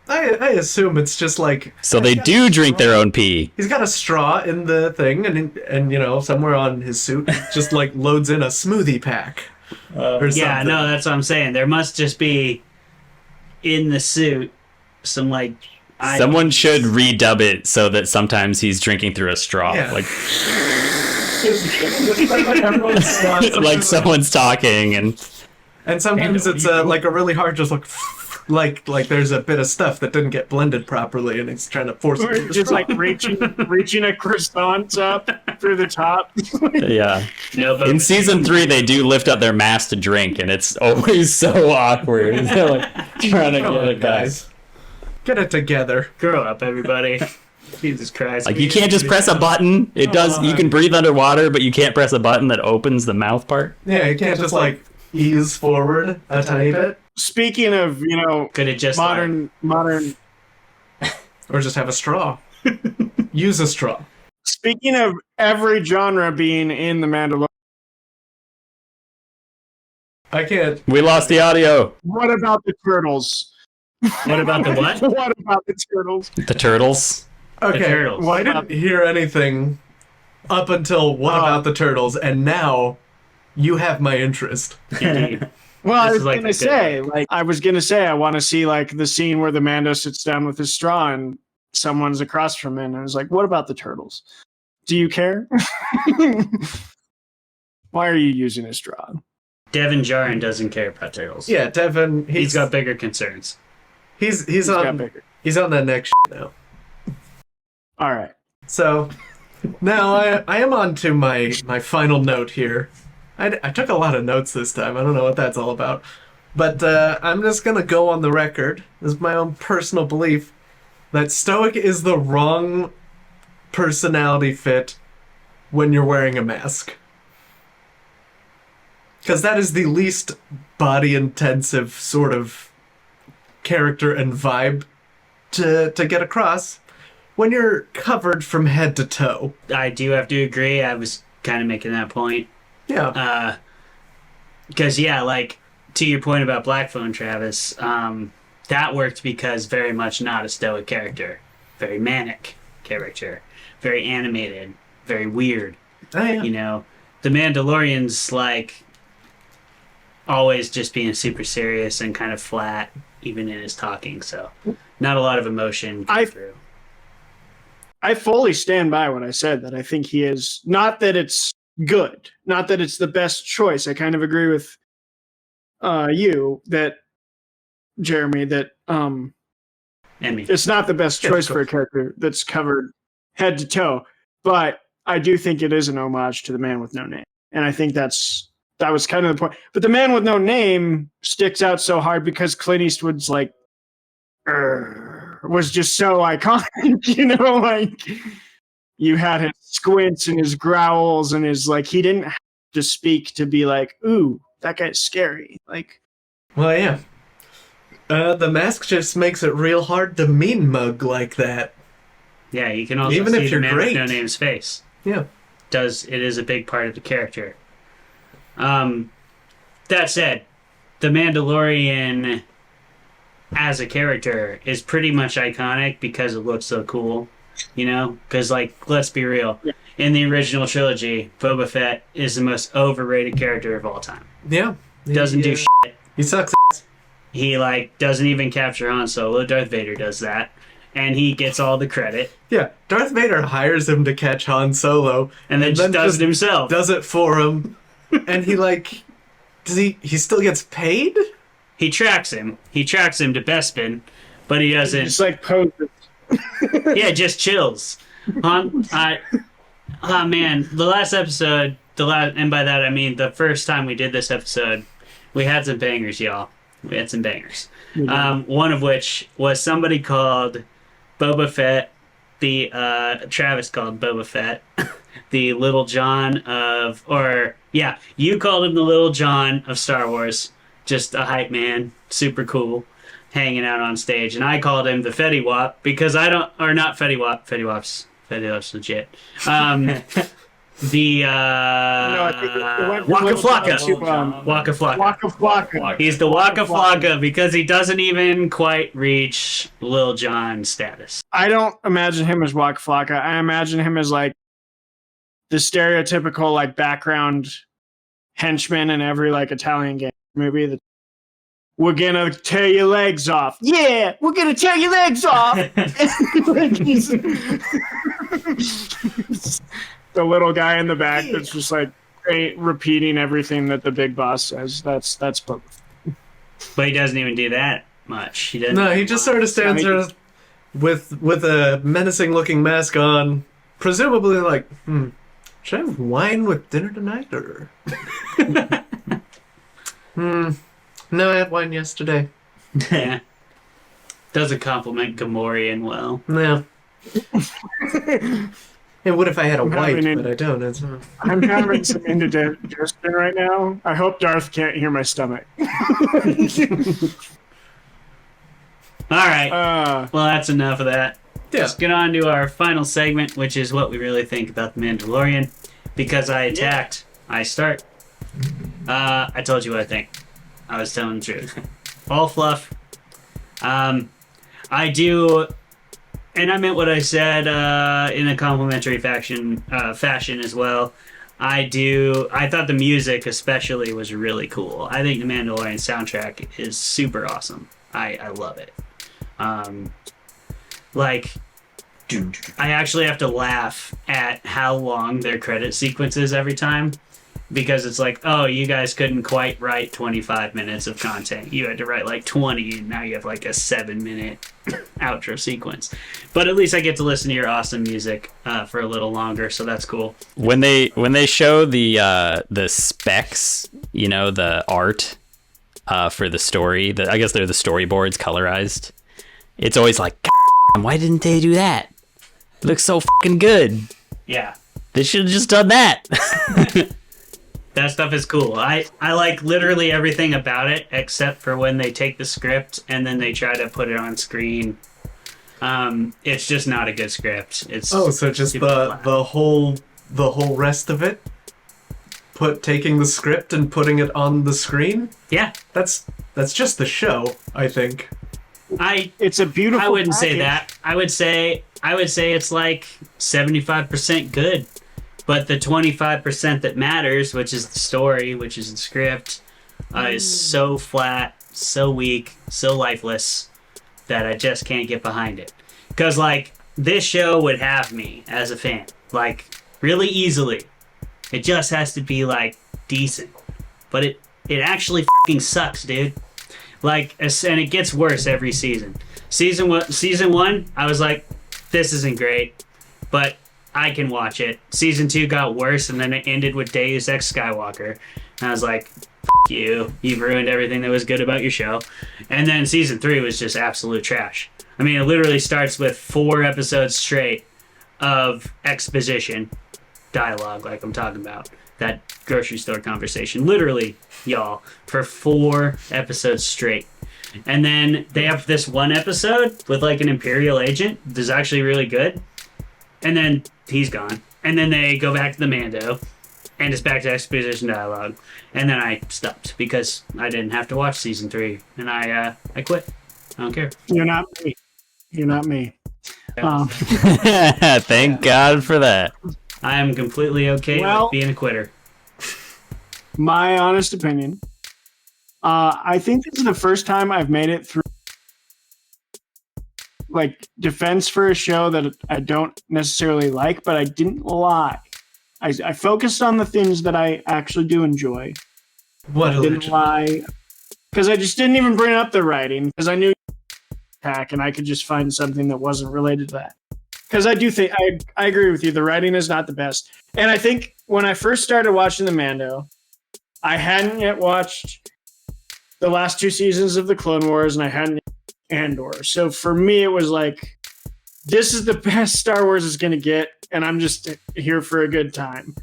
I assume it's just like So they do drink their own pee. he's got a straw in the thing, and somewhere on his suit just like loads in a smoothie pack. Or Yeah, something. no, that's what I'm saying. There must just be in the suit some like Someone should redub it so that sometimes he's drinking through a straw. Yeah. Like someone's talking And sometimes it's like a really hard just like there's a bit of stuff that didn't get blended properly and it's trying to force it. Or through the just straw. like reaching a croissant up through the top. yeah. No, but In season 3, they do lift up their mask to drink, and it's always so awkward. They're like trying to Come get on, it back. guys. Get it together. grow up, everybody. Jesus Christ. Like you can't just press a button. It does. You can breathe underwater, but you can't press a button that opens the mouth part. Yeah, you can't just like ease forward a tiny bit. Speaking of, Could it just modern, Or just have a straw. Use a straw. speaking of every genre being in the Mandalorian, I can't. We lost the audio. what about the turtles? What about the what? What about the turtles? The turtles. Okay, turtles. well, I didn't hear anything up until what about the turtles, and now you have my interest. Indeed. Well, I This was is like gonna the say, I want to see like the scene where the Mando sits down with his straw and someone's across from him, and I was like, "What about the turtles? Do you care? Why are you using a straw?" Devin Jarin doesn't care about turtles. Yeah, Devin, He's got bigger concerns. he's got on bigger. he's on that next now. All right. So now I am on to my final note here. I took a lot of notes this time. I don't know what that's all about. But I'm just going to go on the record, this is my own personal belief, that Stoic is the wrong personality fit when you're wearing a mask. Because that is the least body-intensive sort of character and vibe to get across when you're covered from head to toe. I do have to agree. I was kind of making that point. Yeah. Because, like, to your point about Black Phone, Travis, that worked because very much not a stoic character. Very manic character. Very animated. Very weird. Oh, yeah. The Mandalorian's, like, always just being super serious and kind of flat, even in his talking, so not a lot of emotion come through. I fully stand by what I said, that I think he is, not that it's good, not that it's the best choice. I kind of agree with you, that Jeremy, that And me. it's not the best choice for a character that's covered head to toe, but I do think it is an homage to the Man with No Name, and I think that was kind of the point. But the Man with No Name sticks out so hard because Clint Eastwood's like was just so iconic, like you had his squints and his growls and his like, he didn't have to speak to be like, ooh, that guy's scary. Like, Well, yeah. The mask just makes it real hard to mean mug like that. Yeah, you can also Even see if you're the Man great. with No Name's face. Yeah. It is a big part of the character. That said, the Mandalorian as a character is pretty much iconic because it looks so cool, because like, let's be real, in the original trilogy, Boba Fett is the most overrated character of all time. Yeah. Doesn't do shit. He sucks. He like doesn't even capture Han Solo. Darth Vader does that, and he gets all the credit, Yeah. Darth Vader hires him to catch Han Solo. and then just does it himself. Does it for him. And he like... He still gets paid? He tracks him to Bespin, but he doesn't. just like poses. Yeah, just chills. Man, the last episode, and by that I mean the first time we did this episode, we had some bangers, y'all. We had some bangers. One of which was somebody called Boba Fett, Travis called Boba Fett, the Little John you called him the Little John of Star Wars. Just a hype man, super cool, hanging out on stage. And I called him the Fetty Wap because not Fetty Wap. Fetty Wap's legit. The Waka Flocka. Waka Flocka. Waka Flocka. He's the Waka Flocka because he doesn't even quite reach Lil Jon status. I don't imagine him as Waka Flocka. I imagine him as like the stereotypical like background henchman in every like Italian gang movie. That we're gonna tear your legs off. Yeah, we're gonna tear your legs off. Like, he's the little guy in the back that's just like repeating everything that the big boss says. That's Boba. But he doesn't even do that much. He doesn't. No, he just sort of stands there with a menacing looking mask on, presumably like, should I have wine with dinner tonight or? No, I had wine yesterday. Yeah. Doesn't compliment Gamorrean well. Yeah. And what if I had a I'm white, having but I don't? I'm having some indigestion right now. I hope Darth can't hear my stomach. All right. Well, that's enough of that. Yeah. Let's get on to our final segment, which is what we really think about The Mandalorian. Because I attacked, I start. I told you what I think. I was telling the truth. All Fluff. I do, and I meant what I said in a complimentary fashion as well. I thought the music especially was really cool. I think the Mandalorian soundtrack is super awesome. I love it. I actually have to laugh at how long their credit sequence is every time. Because it's like, oh, you guys couldn't quite write 25 minutes of content. You had to write like 20, and now you have like a 7-minute outro sequence. But at least I get to listen to your awesome music for a little longer, so that's cool. When they show the specs, the art for the story, I guess they're the storyboards colorized. It's always like, why didn't they do that? It looks so fucking good. Yeah. They should have just done that. That stuff is cool. I like literally everything about it except for when they take the script and then they try to put it on screen. It's just not a good script. It's so just the whole rest of it, taking the script and putting it on the screen. Yeah, that's just the show. I think. It's a beautiful. I wouldn't package. say that. I would say it's like 75% good. But the 25% that matters, which is the story, which is the script, is so flat, so weak, so lifeless that I just can't get behind it. Because, this show would have me as a fan, really easily. It just has to be, decent. But it actually fucking sucks, dude. And it gets worse every season. Season one, I was like, this isn't great. But I can watch it. Season 2 got worse, and then it ended with Deus Ex Skywalker. And I was like, F you. You've ruined everything that was good about your show. And then Season 3 was just absolute trash. I mean, it literally starts with 4 episodes straight of exposition dialogue, like I'm talking about. That grocery store conversation. Literally, y'all, for 4 episodes straight. And then they have this one episode with, an Imperial agent that's actually really good. And then he's gone. And then they go back to the Mando. And it's back to exposition dialogue. And then I stopped because I didn't have to watch season 3. And I quit. I don't care. You're not me. You're not me. Thank God for that. I am completely okay with being a quitter. My honest opinion. I think this is the first time I've made it through defense for a show that I don't necessarily like, but I didn't lie. I focused on the things that I actually do enjoy. What I didn't lie because I just didn't even bring up the writing because I knew attack and I could just find something that wasn't related to that. Because I do think I agree with you. The writing is not the best, and I think when I first started watching the Mando, I hadn't yet watched the last 2 seasons of the Clone Wars, and I hadn't. Andor. So for me, it was like, this is the best Star Wars is going to get, and I'm just here for a good time.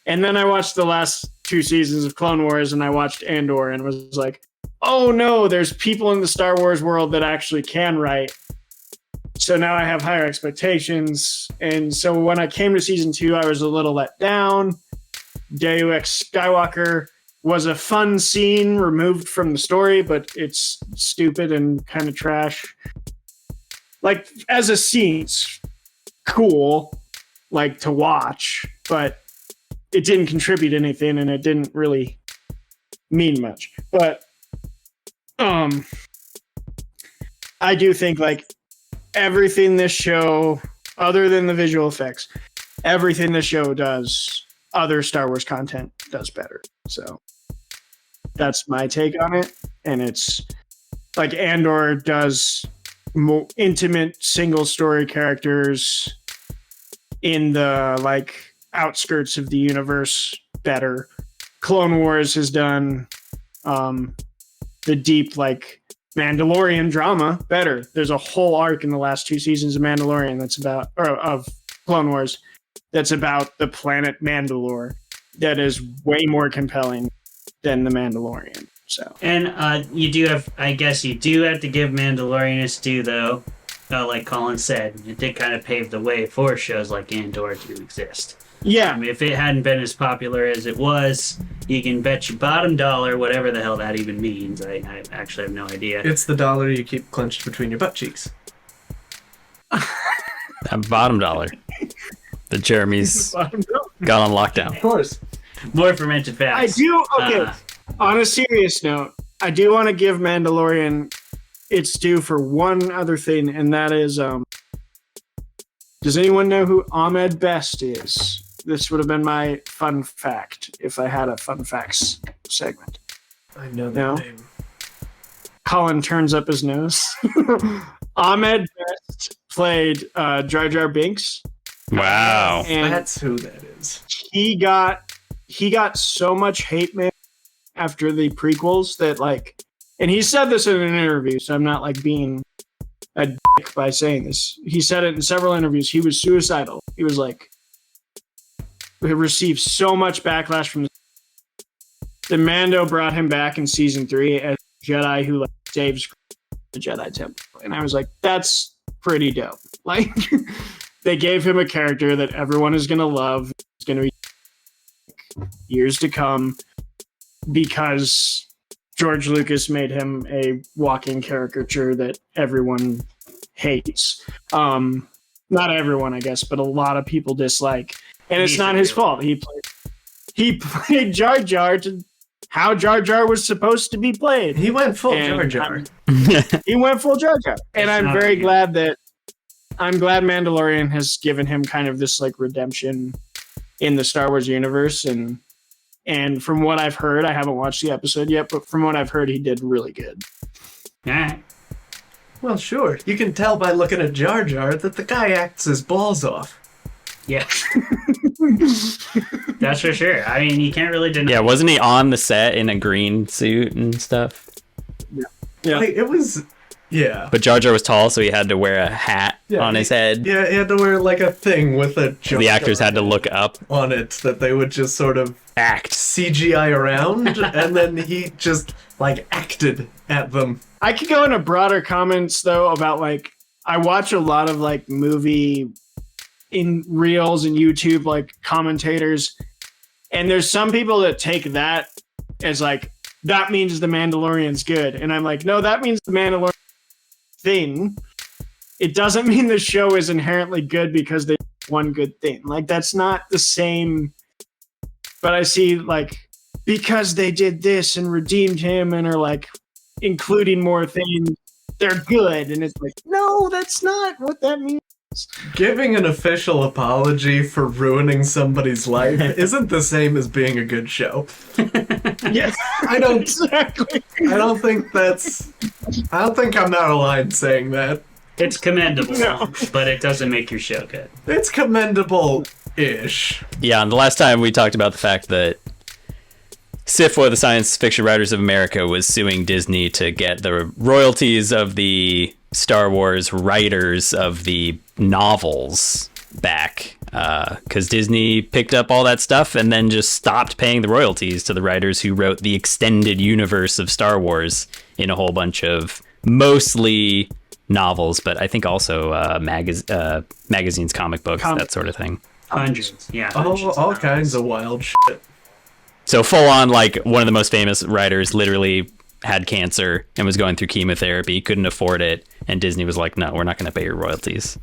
And then I watched the last 2 seasons of Clone Wars, and I watched Andor, and was like, oh no, there's people in the Star Wars world that actually can write. So now I have higher expectations. And so when I came to season 2, I was a little let down. Deus Ex Skywalker was a fun scene removed from the story, but it's stupid and kind of trash. As a scene, it's cool, to watch, but it didn't contribute anything and it didn't really mean much. But I do think everything this show, other than the visual effects, everything this show does, other Star Wars content does better. So that's my take on it. And it's Andor does more intimate single story characters in the outskirts of the universe better. Clone Wars has done the deep Mandalorian drama better. There's a whole arc in the last 2 seasons of Mandalorian that's of Clone Wars that's about the planet Mandalore that is way more compelling than The Mandalorian. So, And you do have, I guess you do have to give Mandalorian its due, though. Like Colin said, it did kind of pave the way for shows like Andor to exist. yeah. I mean, if it hadn't been as popular as it was, you can bet your bottom dollar, whatever the hell that even means. I actually have no idea. It's the dollar you keep clenched between your butt cheeks. That bottom dollar that Jeremy's got on lockdown. Of course. More fermented fats. I do. Okay. On a serious note, I do want to give Mandalorian its due for one other thing, and that is, does anyone know who Ahmed Best is? This would have been my fun fact if I had a fun facts segment. I know that No? name. Colin turns up his nose. Ahmed Best played Jar Jar Binks, Wow. and That's who that is. he got so much hate mail after the prequels that and he said this in an interview, so I'm not being a dick by saying this. He said it in several interviews. He was suicidal. He was he received so much backlash from the Mando brought him back in season 3 as a Jedi who saves the Jedi Temple, and I was like, that's pretty dope. They gave him a character that everyone is gonna love. It's gonna be years to come because George Lucas made him a walking caricature that everyone hates. Not everyone, I guess, but a lot of people dislike. And it's not his fault. He played Jar Jar to how Jar Jar was supposed to be played. He went full Jar Jar. He went full Jar Jar. And I'm very glad Mandalorian has given him kind of this redemption in the Star Wars universe, and from what I've heard, I haven't watched the episode yet, but from what I've heard, he did really good. Yeah. Well, sure. You can tell by looking at Jar Jar that the guy acts his balls off. Yeah. That's for sure. I mean, you can't really deny. Yeah, wasn't he on the set in a green suit and stuff? Yeah. It was... Yeah. But Jar Jar was tall, so he had to wear a hat on his head. Yeah, he had to wear a thing with a Jar The actors Jar had to look up. on it that they would just sort of Act. CGI around, and then he just acted at them. I could go into broader comments though about I watch a lot of movie in reels and YouTube commentators, and there's some people that take that as that means the Mandalorian's good, and I'm like, no, that means the Mandalorian thing. It doesn't mean the show is inherently good because they did one good thing. That's not the same. But I see because they did this and redeemed him and are including more things, they're good. And it's no, that's not what that means. Giving an official apology for ruining somebody's life isn't the same as being a good show. Yes, I don't exactly. I don't think I'm not aligned saying that. It's commendable, No. but it doesn't make your show good. It's commendable-ish. Yeah, and the last time we talked about the fact that SIFWA, the Science Fiction Writers of America, was suing Disney to get the royalties of the Star Wars writers of the novels back, because Disney picked up all that stuff and then just stopped paying the royalties to the writers who wrote the extended universe of Star Wars in a whole bunch of mostly novels, but I think also magazines, comic books, that sort of thing. Hundreds, yeah. All kinds of wild shit. So full on, one of the most famous writers literally had cancer and was going through chemotherapy, couldn't afford it, and Disney was like, no, we're not going to pay your royalties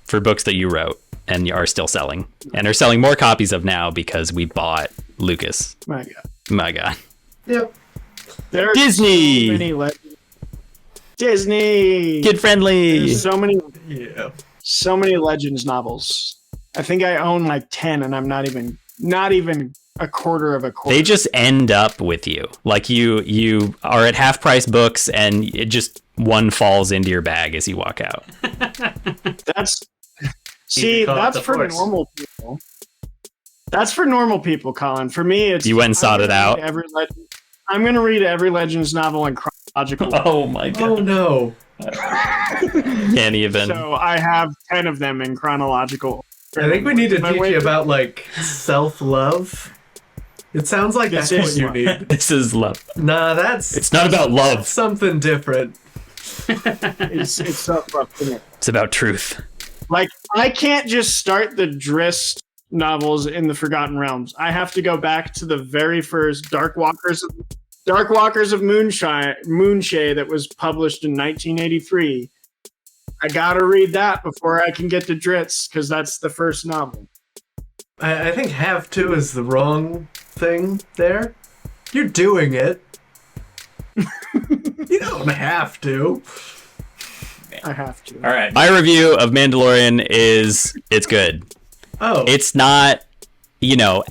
for books that you wrote and are still selling, and are selling more copies of now because we bought Lucas. My God. Yep. There are Disney! so many Disney! Kid friendly! There's Yeah. so many Legends novels. I think I own 10, and I'm not even a quarter of a quarter. They just end up with you. You are at half price books and it just one falls into your bag as you walk out. That's the for Force. normal people. That's for normal people, Colin. For me, it's You went and sought it out? I'm going to read every Legends novel in chronological order. Oh my Oh no. Can't even. So I have 10 of them in chronological order. I think we need to teach you about like self-love. It sounds like that's what you need. This is love. Nah, It's not about love. something different. It's self-love for me. It's about truth. Like, I can't just start the Drist novels in the Forgotten Realms. I have to go back to the very first Dark Walkers of Moonshade that was published in 1983. I gotta read that before I can get to Dritz, because that's the first novel. I think have to is the wrong thing there. You're doing it. You don't have to. I have to. All right. My review of Mandalorian is it's good. Oh. It's not,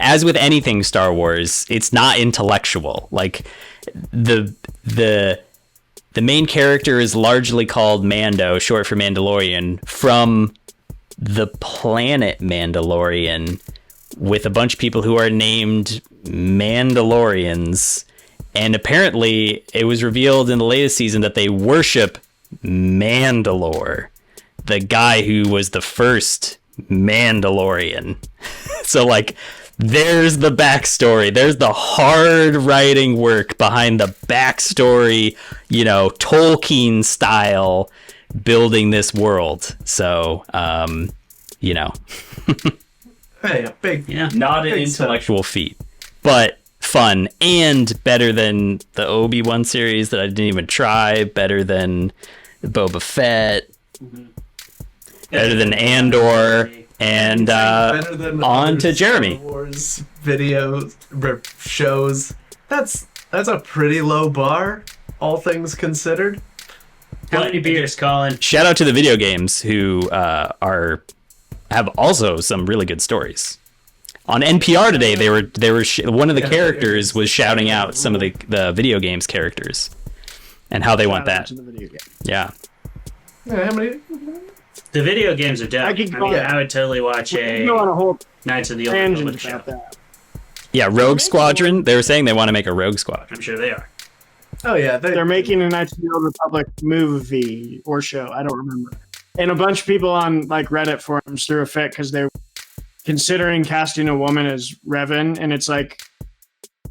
as with anything Star Wars, it's not intellectual. Like the main character is largely called Mando, short for Mandalorian, from the planet Mandalorian, with a bunch of people who are named Mandalorians. And apparently it was revealed in the latest season that they worship Mandalore, the guy who was the first Mandalorian. So like, there's the backstory. There's the hard writing work behind the backstory, Tolkien style building this world. So, Hey, a big, not an intellectual feat, but fun and better than the Obi-Wan series that I didn't even try, better than Boba Fett, better than Andor, and better than on to Jeremy. Star Wars videos, shows. That's a pretty low bar, all things considered. How many beers, Colin? Shout out to the video games who have also some really good stories. On NPR today, they were one of the characters was shouting out some of the video games characters and how they want that. Yeah. Yeah, how many? The video games are dope. I would totally watch a go on a whole Knights of the Old tangent Republic show. about that. Yeah, Rogue Squadron. They were saying they want to make a Rogue Squadron. I'm sure they are. Oh yeah, They're making a Knights of the Old Republic movie or show. I don't remember. And a bunch of people on like Reddit forums threw a fit because they're considering casting a woman as Revan, and it's like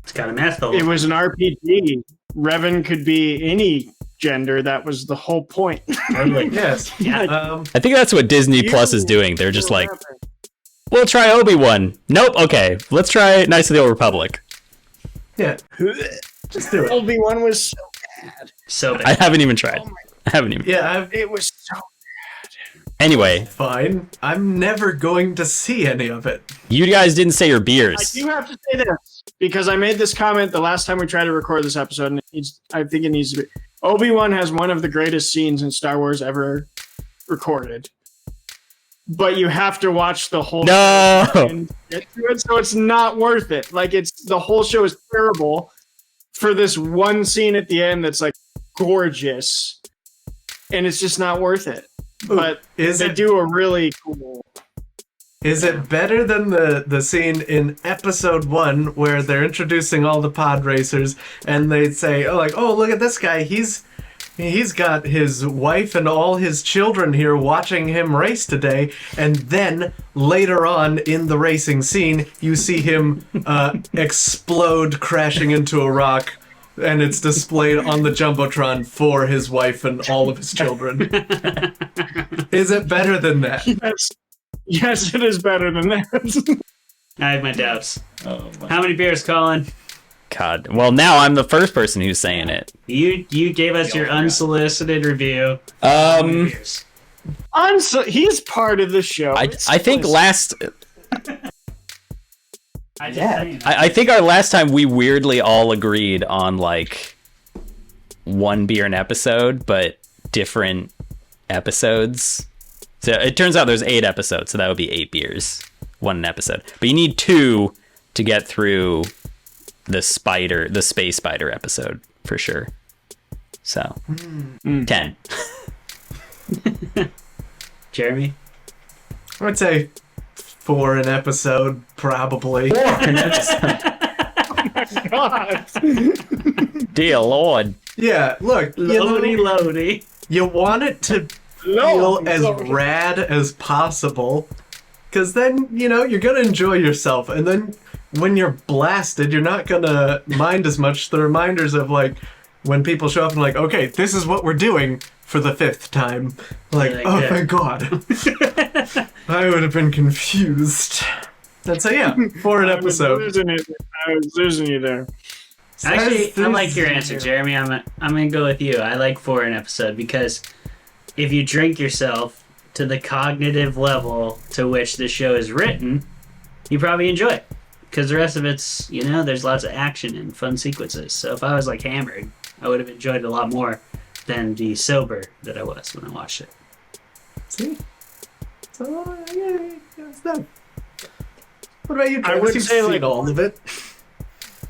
It's got a math it was an RPG. Revan could be any gender. That was the whole point. Totally. Yes. Yeah. I think that's what Disney Plus is doing. They're just like, we'll try Obi-Wan. Nope. Okay, let's try Knights of the Old Republic. Yeah. Just do it. Obi-Wan was so bad. So bad. I haven't even tried. I haven't even. Yeah, It was so Anyway, fine. I'm never going to see any of it. you guys didn't say your I beers. do have to say this because I made this comment the last time we tried to record this episode, and I think it needs to be. Obi-Wan has one of the greatest scenes in Star Wars ever recorded, but you have to watch the whole No. show and get to it, so it's not worth it. Like the whole show is terrible for this one scene at the end that's like gorgeous, and it's just not worth it. But they do a really cool. Is it better than the scene in episode 1 where they're introducing all the pod racers and they say, oh, look at this guy. He's got his wife and all his children here watching him race today. And then later on in the racing scene, you see him explode crashing into a rock. And it's displayed on the Jumbotron for his wife and all of his children. Is it better than that? Yes, it is better than that. I have my doubts. How many beers, Colin? God. Well, now I'm the first person who's saying it. You gave us your unsolicited review. How many beers? He's part of the show. I think last. Yeah. I think our last time we weirdly all agreed on like one beer an episode, but different episodes. So it turns out there's 8 episodes, so that would be 8 beers, one an episode. But you need 2 to get through the space spider episode for sure. So 10. Jeremy? I'd say 4 an episode, probably. 4 an episode. God. Dear Lord. Yeah, look, Loady. you want it to feel as rad as possible. Because then, you're going to enjoy yourself. And then when you're blasted, you're not going to mind as much the reminders of, like, when people show up and like, okay, this is what we're doing for the 5th time. Like, oh, thank God. I would have been confused. And so, yeah, for an episode. I was losing you there. Actually, I like your answer, Jeremy. I'm going to go with you. I like for an episode because if you drink yourself to the cognitive level to which the show is written, you probably enjoy it. Because the rest of it's, there's lots of action and fun sequences. So if I was like hammered, I would have enjoyed it a lot more than the sober that I was when I watched it. See? So, yeah, it's done. What about you, Travis? I would You've say, seen all of it.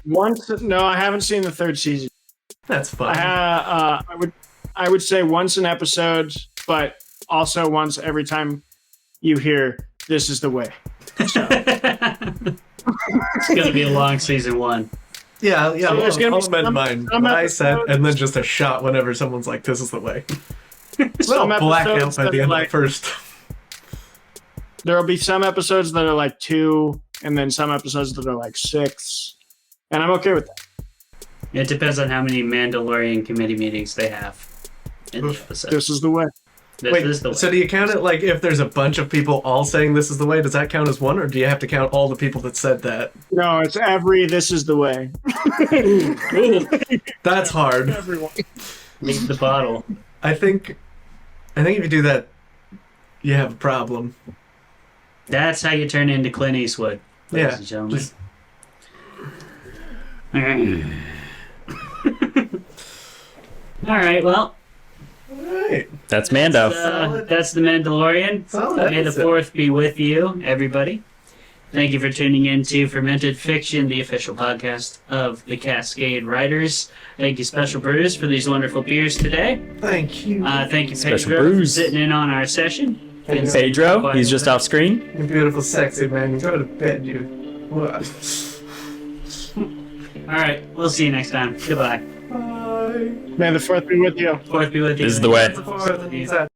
No, I haven't seen the 3rd season. That's fine. I would say once an episode, but also once every time you hear "This is the way." So. It's going to be a long season 1. Yeah, So there's gonna I'll be amend mine. What I said, and then just a shot whenever someone's like, "This is the way." Some Black out episodes by the that end are of like, the first. There'll be some episodes that are like 2, and then some episodes that are like 6, and I'm okay with that. It depends on how many Mandalorian committee meetings they have in the episode. This is the way. This is the way. So do you count it like if there's a bunch of people all saying "this is the way"? Does that count as one, or do you have to count all the people that said that? No, it's every "This is the way." That's hard. Everyone. Leave the bottle. I think if you do that, you have a problem. That's how you turn into Clint Eastwood, ladies Yeah. and gentlemen. Just, All right, well, right. That's Mando. that's the Mandalorian. Solid May the episode. 4th be with you, everybody. Thank you for tuning in to Fermented Fiction, the official podcast of the Cascade Writers. Thank you, Special Brews, for these wonderful beers today. Thank you. Thank you, Special Pedro, for Brews. sitting in on our session. Pedro, he's just off screen. You beautiful, sexy man. Go to bed, you. What? All right, we'll see you next time. Goodbye. Bye. May the 4th be with you. 4th be with you. This is the way. Before the